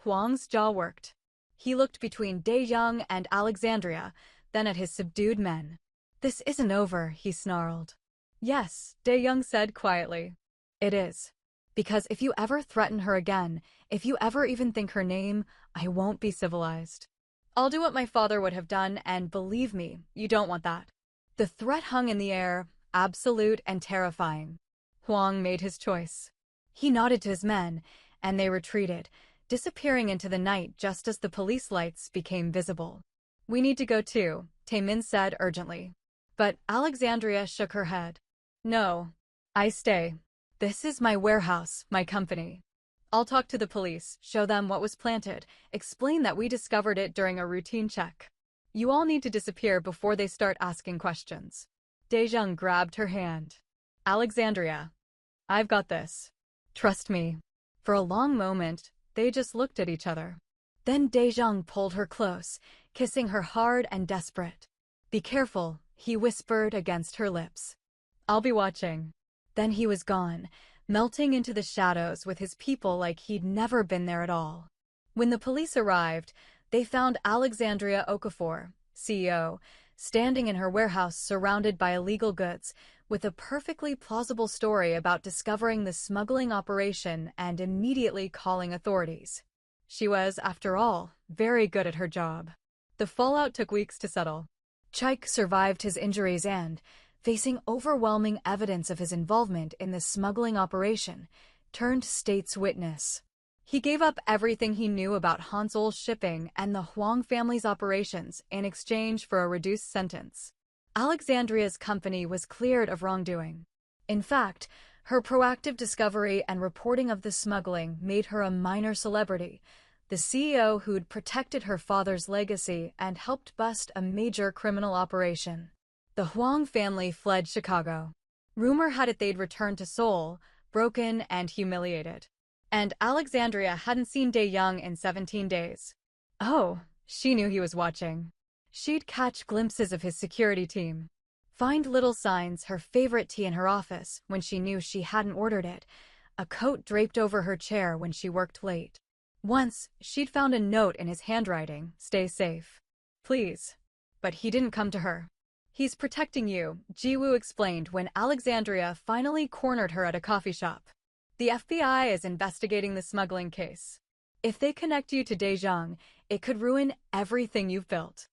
Huang's jaw worked. He looked between Dae-young and Alexandria, then at his subdued men. This isn't over, he snarled. Yes, Dae-young said quietly. It is. Because if you ever threaten her again, if you ever even think her name, I won't be civilized. I'll do what my father would have done, and believe me, you don't want that. The threat hung in the air, absolute and terrifying. Huang made his choice. He nodded to his men, and they retreated, disappearing into the night just as the police lights became visible. We need to go too, Taemin said urgently. But Alexandria shook her head. No. I stay. This is my warehouse, my company. I'll talk to the police, show them what was planted, explain that we discovered it during a routine check. You all need to disappear before they start asking questions. Dae-jung grabbed her hand. Alexandria. I've got this. Trust me. For a long moment, they just looked at each other. Then Dae-jung pulled her close, kissing her hard and desperate. Be careful, he whispered against her lips. I'll be watching. Then he was gone, melting into the shadows with his people like he'd never been there at all. When the police arrived, they found Alexandria Okafor, CEO, standing in her warehouse surrounded by illegal goods, with a perfectly plausible story about discovering the smuggling operation and immediately calling authorities. She was, after all, very good at her job. The fallout took weeks to settle. Chaik survived his injuries and, facing overwhelming evidence of his involvement in the smuggling operation, turned state's witness. He gave up everything he knew about Hansol's shipping and the Huang family's operations in exchange for a reduced sentence. Alexandria's company was cleared of wrongdoing. In fact, her proactive discovery and reporting of the smuggling made her a minor celebrity, the CEO who'd protected her father's legacy and helped bust a major criminal operation. The Huang family fled Chicago. Rumor had it they'd returned to Seoul, broken and humiliated. And Alexandria hadn't seen Dae-young in 17 days. Oh, she knew he was watching. She'd catch glimpses of his security team. Find little signs, her favorite tea in her office when she knew she hadn't ordered it, a coat draped over her chair when she worked late. Once, she'd found a note in his handwriting, "Stay safe. Please." But he didn't come to her. He's protecting you, Jiwoo explained when Alexandria finally cornered her at a coffee shop. The FBI is investigating the smuggling case. If they connect you to Dae-jung, it could ruin everything you've built.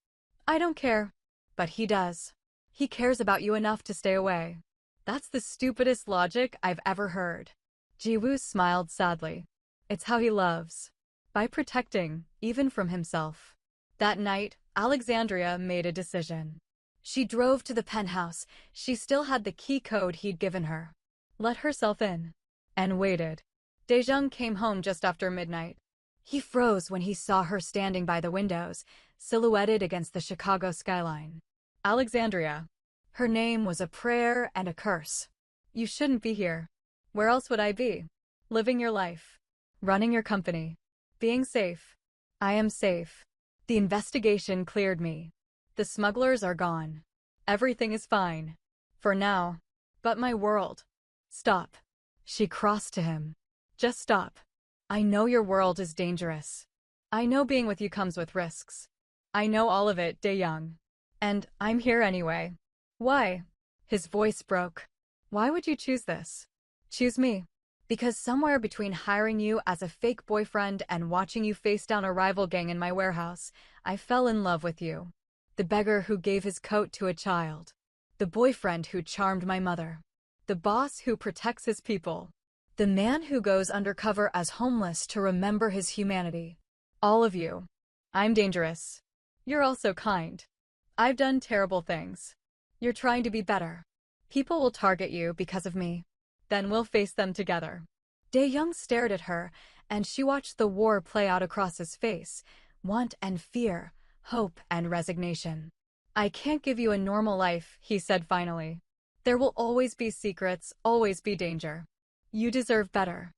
I don't care. But he does. He cares about you enough to stay away. That's the stupidest logic I've ever heard. Jiwoo smiled sadly. It's how he loves. By protecting, even from himself. That night, Alexandria made a decision. She drove to the penthouse. She still had the key code he'd given her. Let herself in. And waited. Dae-jung came home just after midnight. He froze when he saw her standing by the windows, silhouetted against the Chicago skyline. Alexandria. Her name was a prayer and a curse. You shouldn't be here. Where else would I be? Living your life. Running your company. Being safe. I am safe. The investigation cleared me. The smugglers are gone. Everything is fine. For now. But my world. Stop. She crossed to him. Just stop. I know your world is dangerous. I know being with you comes with risks. I know all of it, Dae-young. And I'm here anyway. Why? His voice broke. Why would you choose this? Choose me. Because somewhere between hiring you as a fake boyfriend and watching you face down a rival gang in my warehouse, I fell in love with you. The beggar who gave his coat to a child. The boyfriend who charmed my mother. The boss who protects his people. The man who goes undercover as homeless to remember his humanity. All of you. I'm dangerous. You're also kind. I've done terrible things. You're trying to be better. People will target you because of me. Then we'll face them together. Dae-young stared at her, and she watched the war play out across his face, want and fear, hope and resignation. I can't give you a normal life, he said finally. There will always be secrets, always be danger. You deserve better.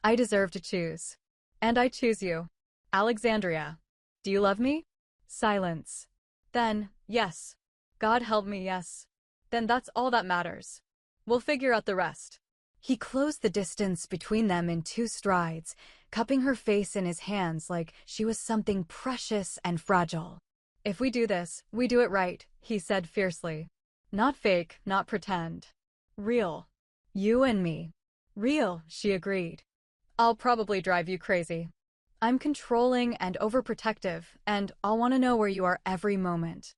I deserve to choose. And I choose you. Alexandria. Do you love me? Silence. Then, yes. God help me, yes. Then that's all that matters. We'll figure out the rest. He closed the distance between them in 2 strides, cupping her face in his hands like she was something precious and fragile. If we do this, we do it right, he said fiercely. Not fake, not pretend. Real. You and me. Real, she agreed. I'll probably drive you crazy. I'm controlling and overprotective, and I'll want to know where you are every moment.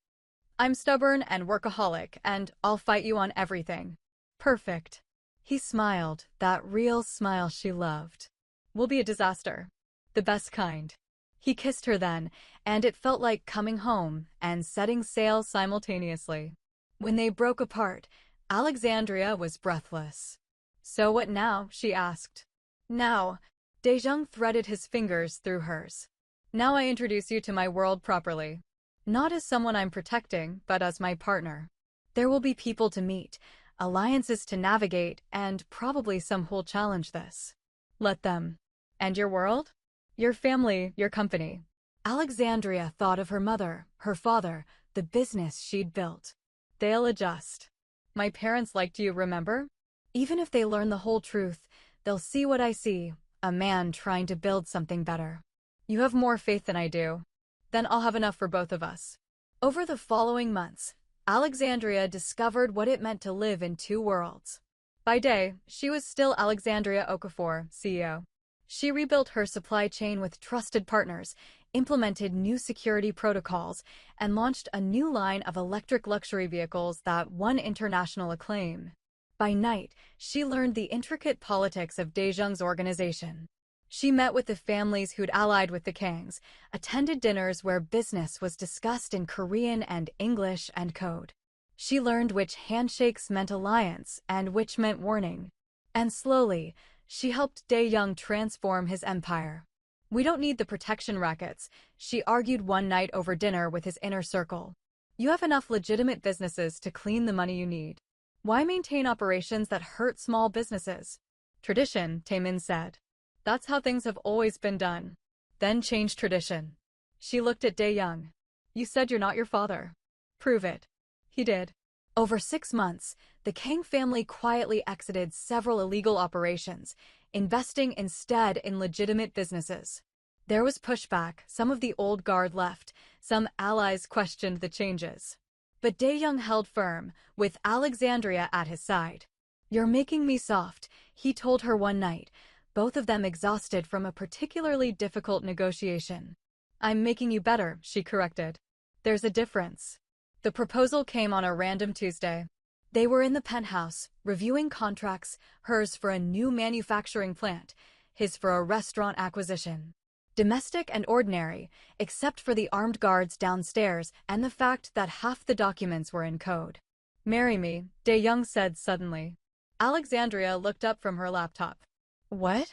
I'm stubborn and workaholic, and I'll fight you on everything. Perfect. He smiled, that real smile she loved. We'll be a disaster. The best kind. He kissed her then, and it felt like coming home and setting sail simultaneously. When they broke apart, Alexandria was breathless. So what now? She asked. Now, Daejung threaded his fingers through hers. Now I introduce you to my world properly. Not as someone I'm protecting, but as my partner. There will be people to meet, alliances to navigate, and probably some who'll challenge this. Let them. And your world? Your family, your company. Alexandria thought of her mother, her father, the business she'd built. They'll adjust. My parents liked you, remember? Even if they learn the whole truth, they'll see what I see, a man trying to build something better. You have more faith than I do. Then I'll have enough for both of us. Over the following months, Alexandria discovered what it meant to live in 2 worlds. By day, she was still Alexandria Okafor, CEO. She rebuilt her supply chain with trusted partners, implemented new security protocols, and launched a new line of electric luxury vehicles that won international acclaim. By night, she learned the intricate politics of Daejung's organization. She met with the families who'd allied with the Kangs, attended dinners where business was discussed in Korean and English and code. She learned which handshakes meant alliance and which meant warning. And slowly, she helped Daejung transform his empire. We don't need the protection rackets, she argued one night over dinner with his inner circle. You have enough legitimate businesses to clean the money you need. Why maintain operations that hurt small businesses? Tradition, Taemin said. That's how things have always been done. Then change tradition. She looked at Daejung. You said you're not your father. Prove it. He did. Over 6 months, the Kang family quietly exited several illegal operations, investing instead in legitimate businesses. There was pushback, some of the old guard left, some allies questioned the changes. But Daejung held firm, with Alexandria at his side. You're making me soft, he told her one night, both of them exhausted from a particularly difficult negotiation. I'm making you better, she corrected. There's a difference. The proposal came on a random Tuesday. They were in the penthouse, reviewing contracts, hers for a new manufacturing plant, his for a restaurant acquisition. Domestic and ordinary, except for the armed guards downstairs and the fact that half the documents were in code. Marry me, Daejung said suddenly. Alexandria looked up from her laptop. What?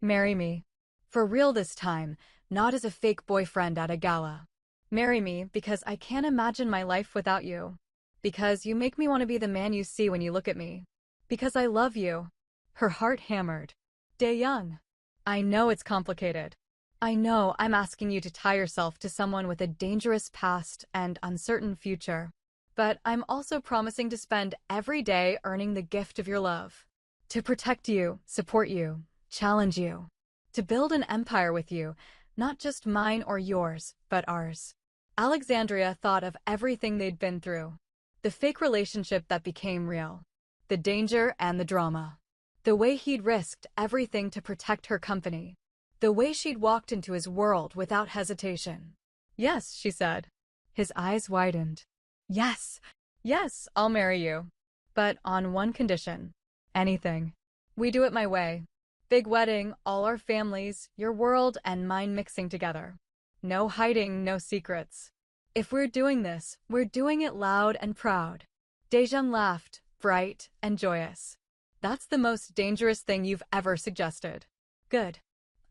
Marry me. For real this time, not as a fake boyfriend at a gala. Marry me because I can't imagine my life without you. Because you make me want to be the man you see when you look at me. Because I love you. Her heart hammered. Daejung. I know it's complicated. I know I'm asking you to tie yourself to someone with a dangerous past and uncertain future. But I'm also promising to spend every day earning the gift of your love. To protect you, support you, challenge you. To build an empire with you, not just mine or yours, but ours. Alexandria thought of everything they'd been through. The fake relationship that became real. The danger and the drama. The way he'd risked everything to protect her company. The way she'd walked into his world without hesitation. Yes, she said. His eyes widened. Yes, yes, I'll marry you. But on one condition. Anything. We do it my way. Big wedding, all our families, your world and mine mixing together. No hiding, no secrets. If we're doing this, we're doing it loud and proud. Daejung laughed, bright and joyous. That's the most dangerous thing you've ever suggested. Good.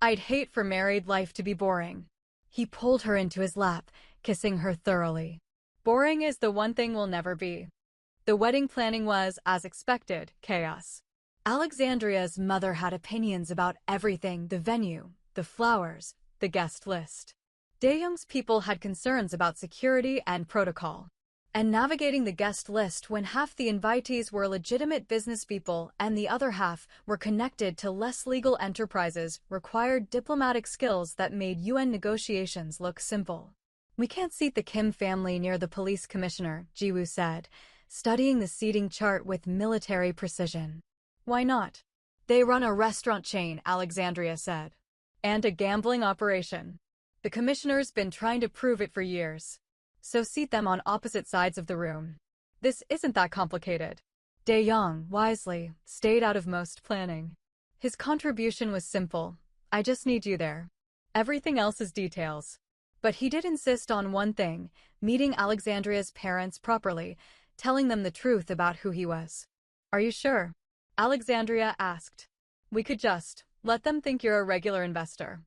I'd hate for married life to be boring. He pulled her into his lap, kissing her thoroughly. Boring is the one thing we'll never be. The wedding planning was, as expected, chaos. Alexandria's mother had opinions about everything, the venue, the flowers, the guest list. Dae-young's people had concerns about security and protocol. And navigating the guest list when half the invitees were legitimate business people and the other half were connected to less legal enterprises required diplomatic skills that made UN negotiations look simple. "We can't seat the Kim family near the police commissioner," Ji-woo said, studying the seating chart with military precision. "Why not? They run a restaurant chain," Alexandria said. "And a gambling operation. The commissioner's been trying to prove it for years. So seat them on opposite sides of the room. This isn't that complicated." Dae-young, wisely, stayed out of most planning. His contribution was simple: "I just need you there. Everything else is details." But he did insist on one thing: meeting Alexandria's parents properly, telling them the truth about who he was. "Are you sure?" Alexandria asked. "We could just let them think you're a regular investor.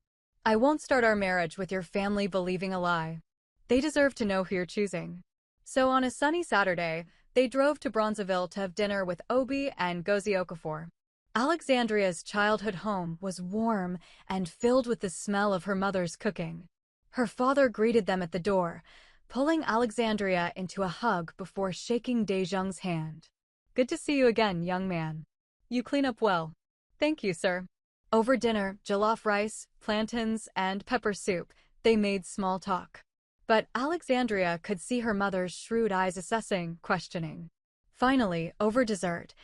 I won't start our marriage with your family believing a lie. They deserve to know who you're choosing." So on a sunny Saturday, they drove to Bronzeville to have dinner with Obi and Ngozi Okafor. Alexandria's childhood home was warm and filled with the smell of her mother's cooking. Her father greeted them at the door, pulling Alexandria into a hug before shaking Dae-jung's hand. "Good to see you again, young man. You clean up well." "Thank you, sir." Over dinner, jollof rice, plantains, and pepper soup, they made small talk. But Alexandria could see her mother's shrewd eyes assessing, questioning. Finally, over dessert,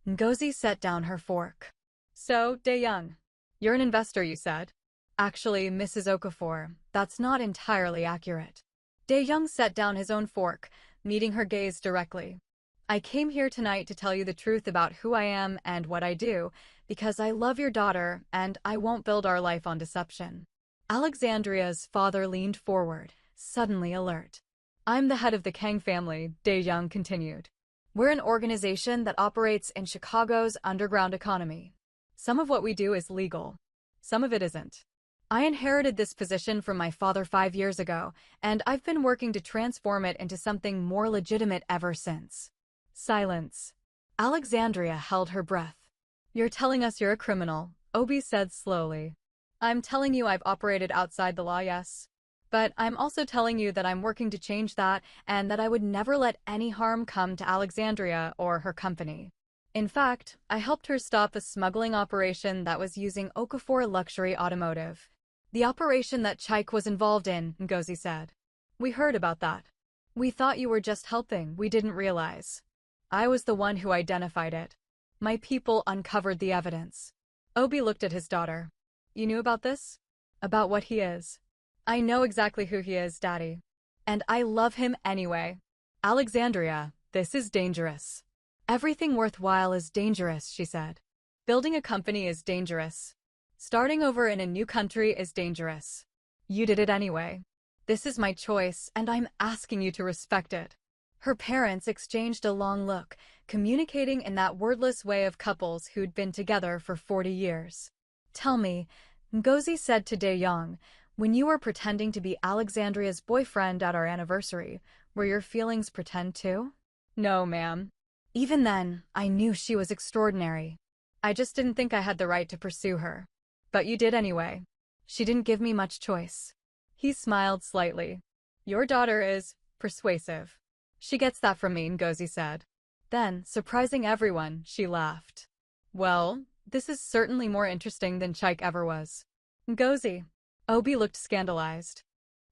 Ngozi set down her fork. "So, Dae-young, you're an investor, you said?" "Actually, Mrs. Okafor, that's not entirely accurate." Dae-young set down his own fork, meeting her gaze directly. "I came here tonight to tell you the truth about who I am and what I do, because I love your daughter and I won't build our life on deception." Alexandria's father leaned forward, suddenly alert. "I'm the head of the Kang family," Dae-young continued. "We're an organization that operates in Chicago's underground economy. Some of what we do is legal. Some of it isn't. I inherited this position from my father 5 years ago, and I've been working to transform it into something more legitimate ever since." Silence. Alexandria held her breath. "You're telling us you're a criminal," Obi said slowly. "I'm telling you I've operated outside the law, yes. But I'm also telling you that I'm working to change that and that I would never let any harm come to Alexandria or her company. In fact, I helped her stop a smuggling operation that was using Okafor Luxury Automotive. The operation that Chaik was involved in," Ngozi said. "We heard about that. We thought you were just helping, we didn't realize. I was the one who identified it. My people uncovered the evidence." Obi looked at his daughter. "You knew about this? About what he is?" "I know exactly who he is, Daddy. And I love him anyway." "Alexandria, this is dangerous." "Everything worthwhile is dangerous," she said. "Building a company is dangerous. Starting over in a new country is dangerous. You did it anyway. This is my choice, and I'm asking you to respect it." Her parents exchanged a long look, communicating in that wordless way of couples who'd been together for 40 years. "Tell me," Ngozi said to Dae-young, "when you were pretending to be Alexandria's boyfriend at our anniversary, were your feelings pretend too?" "No, ma'am. Even then, I knew she was extraordinary. I just didn't think I had the right to pursue her. But you did anyway. She didn't give me much choice." He smiled slightly. "Your daughter is persuasive." "She gets that from me," Ngozi said. Then, surprising everyone, she laughed. "Well, this is certainly more interesting than Chaik ever was." "Ngozi." Obi looked scandalized.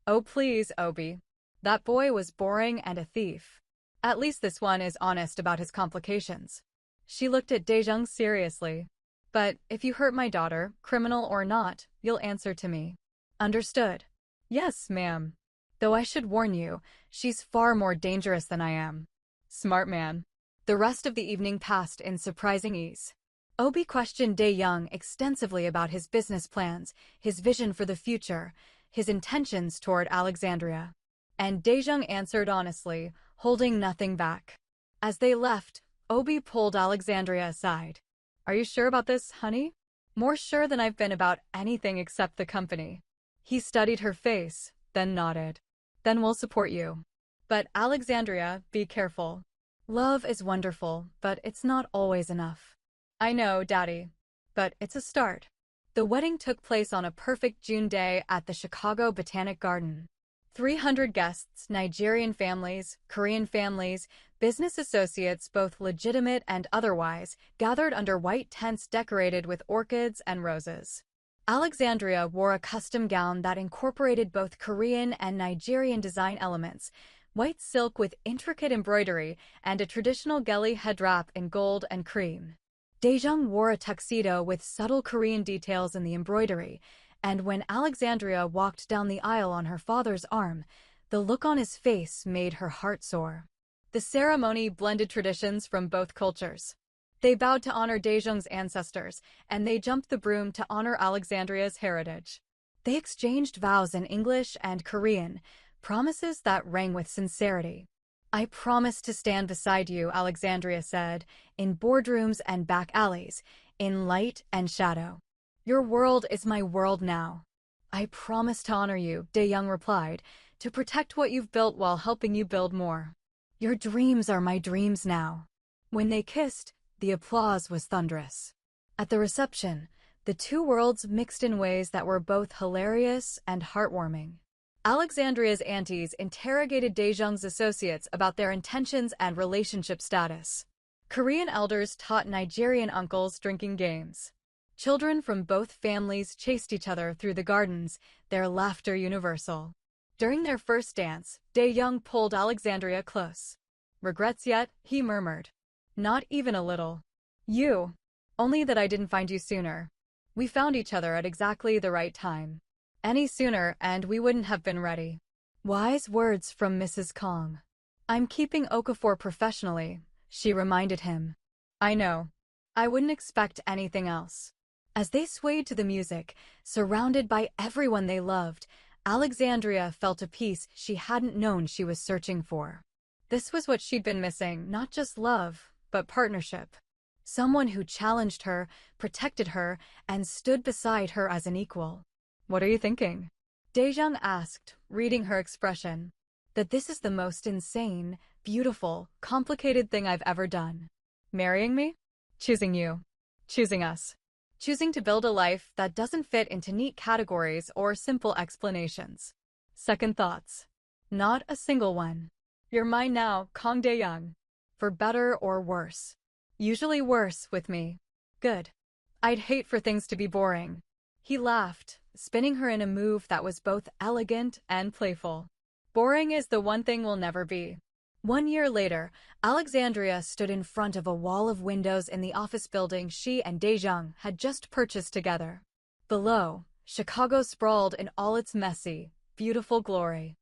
"Oh please, Obi. That boy was boring and a thief. At least this one is honest about his complications." She looked at Dae-jung seriously. "But if you hurt my daughter, criminal or not, you'll answer to me." "Understood." "Yes, ma'am. Though I should warn you, she's far more dangerous than I am." "Smart man." The rest of the evening passed in surprising ease. Obi questioned Dae-young extensively about his business plans, his vision for the future, his intentions toward Alexandria. And Dae-jung answered honestly, holding nothing back. As they left, Obi pulled Alexandria aside. "Are you sure about this, honey?" "More sure than I've been about anything except the company." He studied her face, then nodded. "Then we'll support you. But Alexandria, be careful. Love is wonderful, but it's not always enough." "I know, Daddy. But it's a start." The wedding took place on a perfect June day at the Chicago Botanic Garden. 300 guests, Nigerian families, Korean families, business associates, both legitimate and otherwise, gathered under white tents decorated with orchids and roses. Alexandria wore a custom gown that incorporated both Korean and Nigerian design elements, white silk with intricate embroidery, and a traditional geli head wrap in gold and cream. Daejung wore a tuxedo with subtle Korean details in the embroidery, and when Alexandria walked down the aisle on her father's arm, the look on his face made her heart soar. The ceremony blended traditions from both cultures. They bowed to honor Daejung's ancestors, and they jumped the broom to honor Alexandria's heritage. They exchanged vows in English and Korean, promises that rang with sincerity. "I promise to stand beside you," Alexandria said, "in boardrooms and back alleys, in light and shadow. Your world is my world now." "I promise to honor you," Daejung replied, "to protect what you've built while helping you build more. Your dreams are my dreams now." When they kissed, the applause was thunderous. At the reception, the two worlds mixed in ways that were both hilarious and heartwarming. Alexandria's aunties interrogated Daejung's associates about their intentions and relationship status. Korean elders taught Nigerian uncles drinking games. Children from both families chased each other through the gardens, their laughter universal. During their first dance, Daejung pulled Alexandria close. "Regrets yet?" he murmured. "Not even a little. You. Only that I didn't find you sooner. We found each other at exactly the right time. Any sooner and we wouldn't have been ready." Wise words from Mrs. Kong. "I'm keeping Okafor professionally," she reminded him. "I know. I wouldn't expect anything else." As they swayed to the music, surrounded by everyone they loved, Alexandria felt a peace she hadn't known she was searching for. This was what she'd been missing, not just love, but partnership. Someone who challenged her, protected her, and stood beside her as an equal. "What are you thinking?" Daejung asked, reading her expression. "That this is the most insane, beautiful, complicated thing I've ever done. Marrying me? Choosing you. Choosing us. Choosing to build a life that doesn't fit into neat categories or simple explanations. Second thoughts. Not a single one. You're mine now, Kong Daejung. For better or worse. Usually worse with me. Good. I'd hate for things to be boring." He laughed, spinning her in a move that was both elegant and playful. "Boring is the one thing we'll never be." 1 year later, Alexandria stood in front of a wall of windows in the office building she and Daejung had just purchased together. Below, Chicago sprawled in all its messy, beautiful glory.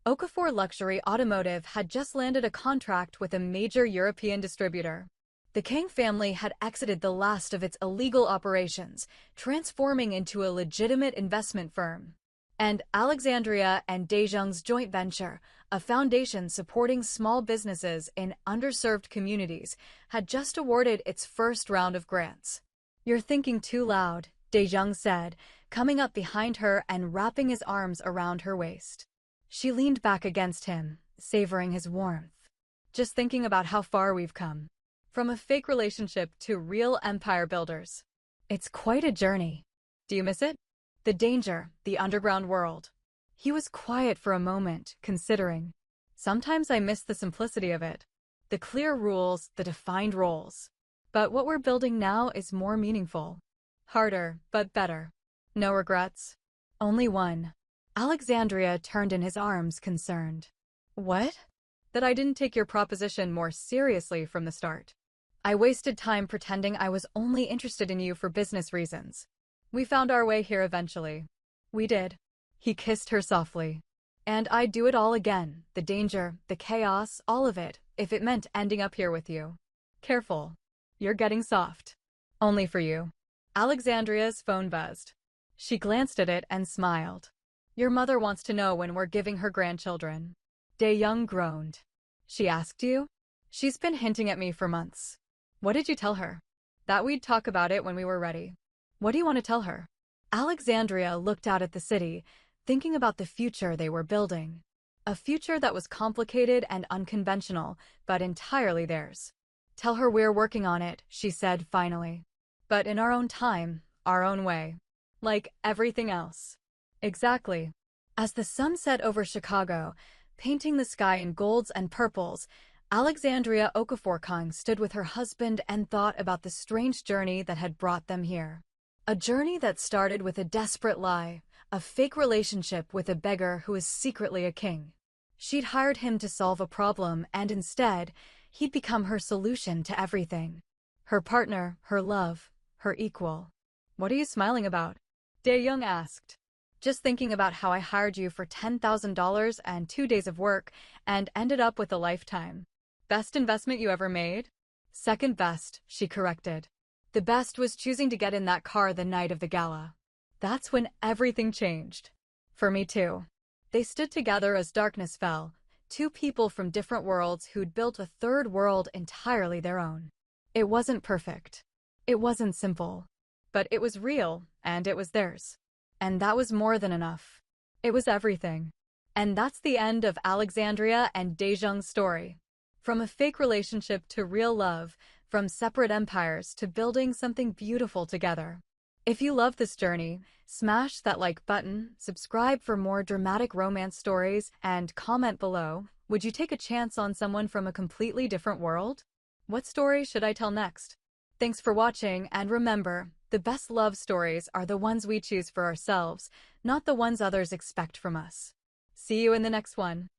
Okafor Luxury Automotive had just landed a contract with a major European distributor. The Kang family had exited the last of its illegal operations, transforming into a legitimate investment firm. And Alexandria and Daejung's joint venture, a foundation supporting small businesses in underserved communities, had just awarded its first round of grants. "You're thinking too loud," Daejung said, coming up behind her and wrapping his arms around her waist. She leaned back against him, savoring his warmth. "Just thinking about how far we've come. From a fake relationship to real empire builders. It's quite a journey. Do you miss it? The danger, the underground world." He was quiet for a moment, considering. "Sometimes I miss the simplicity of it. The clear rules, the defined roles. But what we're building now is more meaningful. Harder, but better. No regrets. Only one." Alexandria turned in his arms, concerned. "What?" "That I didn't take your proposition more seriously from the start. I wasted time pretending I was only interested in you for business reasons. We found our way here eventually." "We did." He kissed her softly. "And I'd do it all again, the danger, the chaos, all of it, if it meant ending up here with you." "Careful. You're getting soft." "Only for you." Alexandria's phone buzzed. She glanced at it and smiled. "Your mother wants to know when we're giving her grandchildren." Daejung groaned. "She asked you?" "She's been hinting at me for months." "What did you tell her?" "That we'd talk about it when we were ready." "What do you want to tell her?" Alexandria looked out at the city, thinking about the future they were building. A future that was complicated and unconventional, but entirely theirs. "Tell her we're working on it," she said finally. "But in our own time, our own way." like everything else. Exactly. As the sun set over Chicago, painting the sky in golds and purples, Alexandria Okafor stood with her husband and thought about the strange journey that had brought them here. A journey that started with a desperate lie, a fake relationship with a beggar who is secretly a king. She'd hired him to solve a problem, and instead, he'd become her solution to everything. Her partner, her love, her equal. What are you smiling about? Dae-young asked. Just thinking about how I hired you for $10,000 and 2 days of work and ended up with a lifetime. Best investment you ever made? Second best, she corrected. The best was choosing to get in that car the night of the gala. That's when everything changed. For me too. They stood together as darkness fell, two people from different worlds who'd built a third world entirely their own. It wasn't perfect. It wasn't simple. But it was real, and it was theirs. And that was more than enough. It was everything. And that's the end of Alexandria and Dae-jung's story. From a fake relationship to real love, from separate empires to building something beautiful together. If you love this journey, smash that like button, subscribe for more dramatic romance stories, and comment below. Would you take a chance on someone from a completely different world? What story should I tell next? Thanks for watching, and remember, the best love stories are the ones we choose for ourselves, not the ones others expect from us. See you in the next one.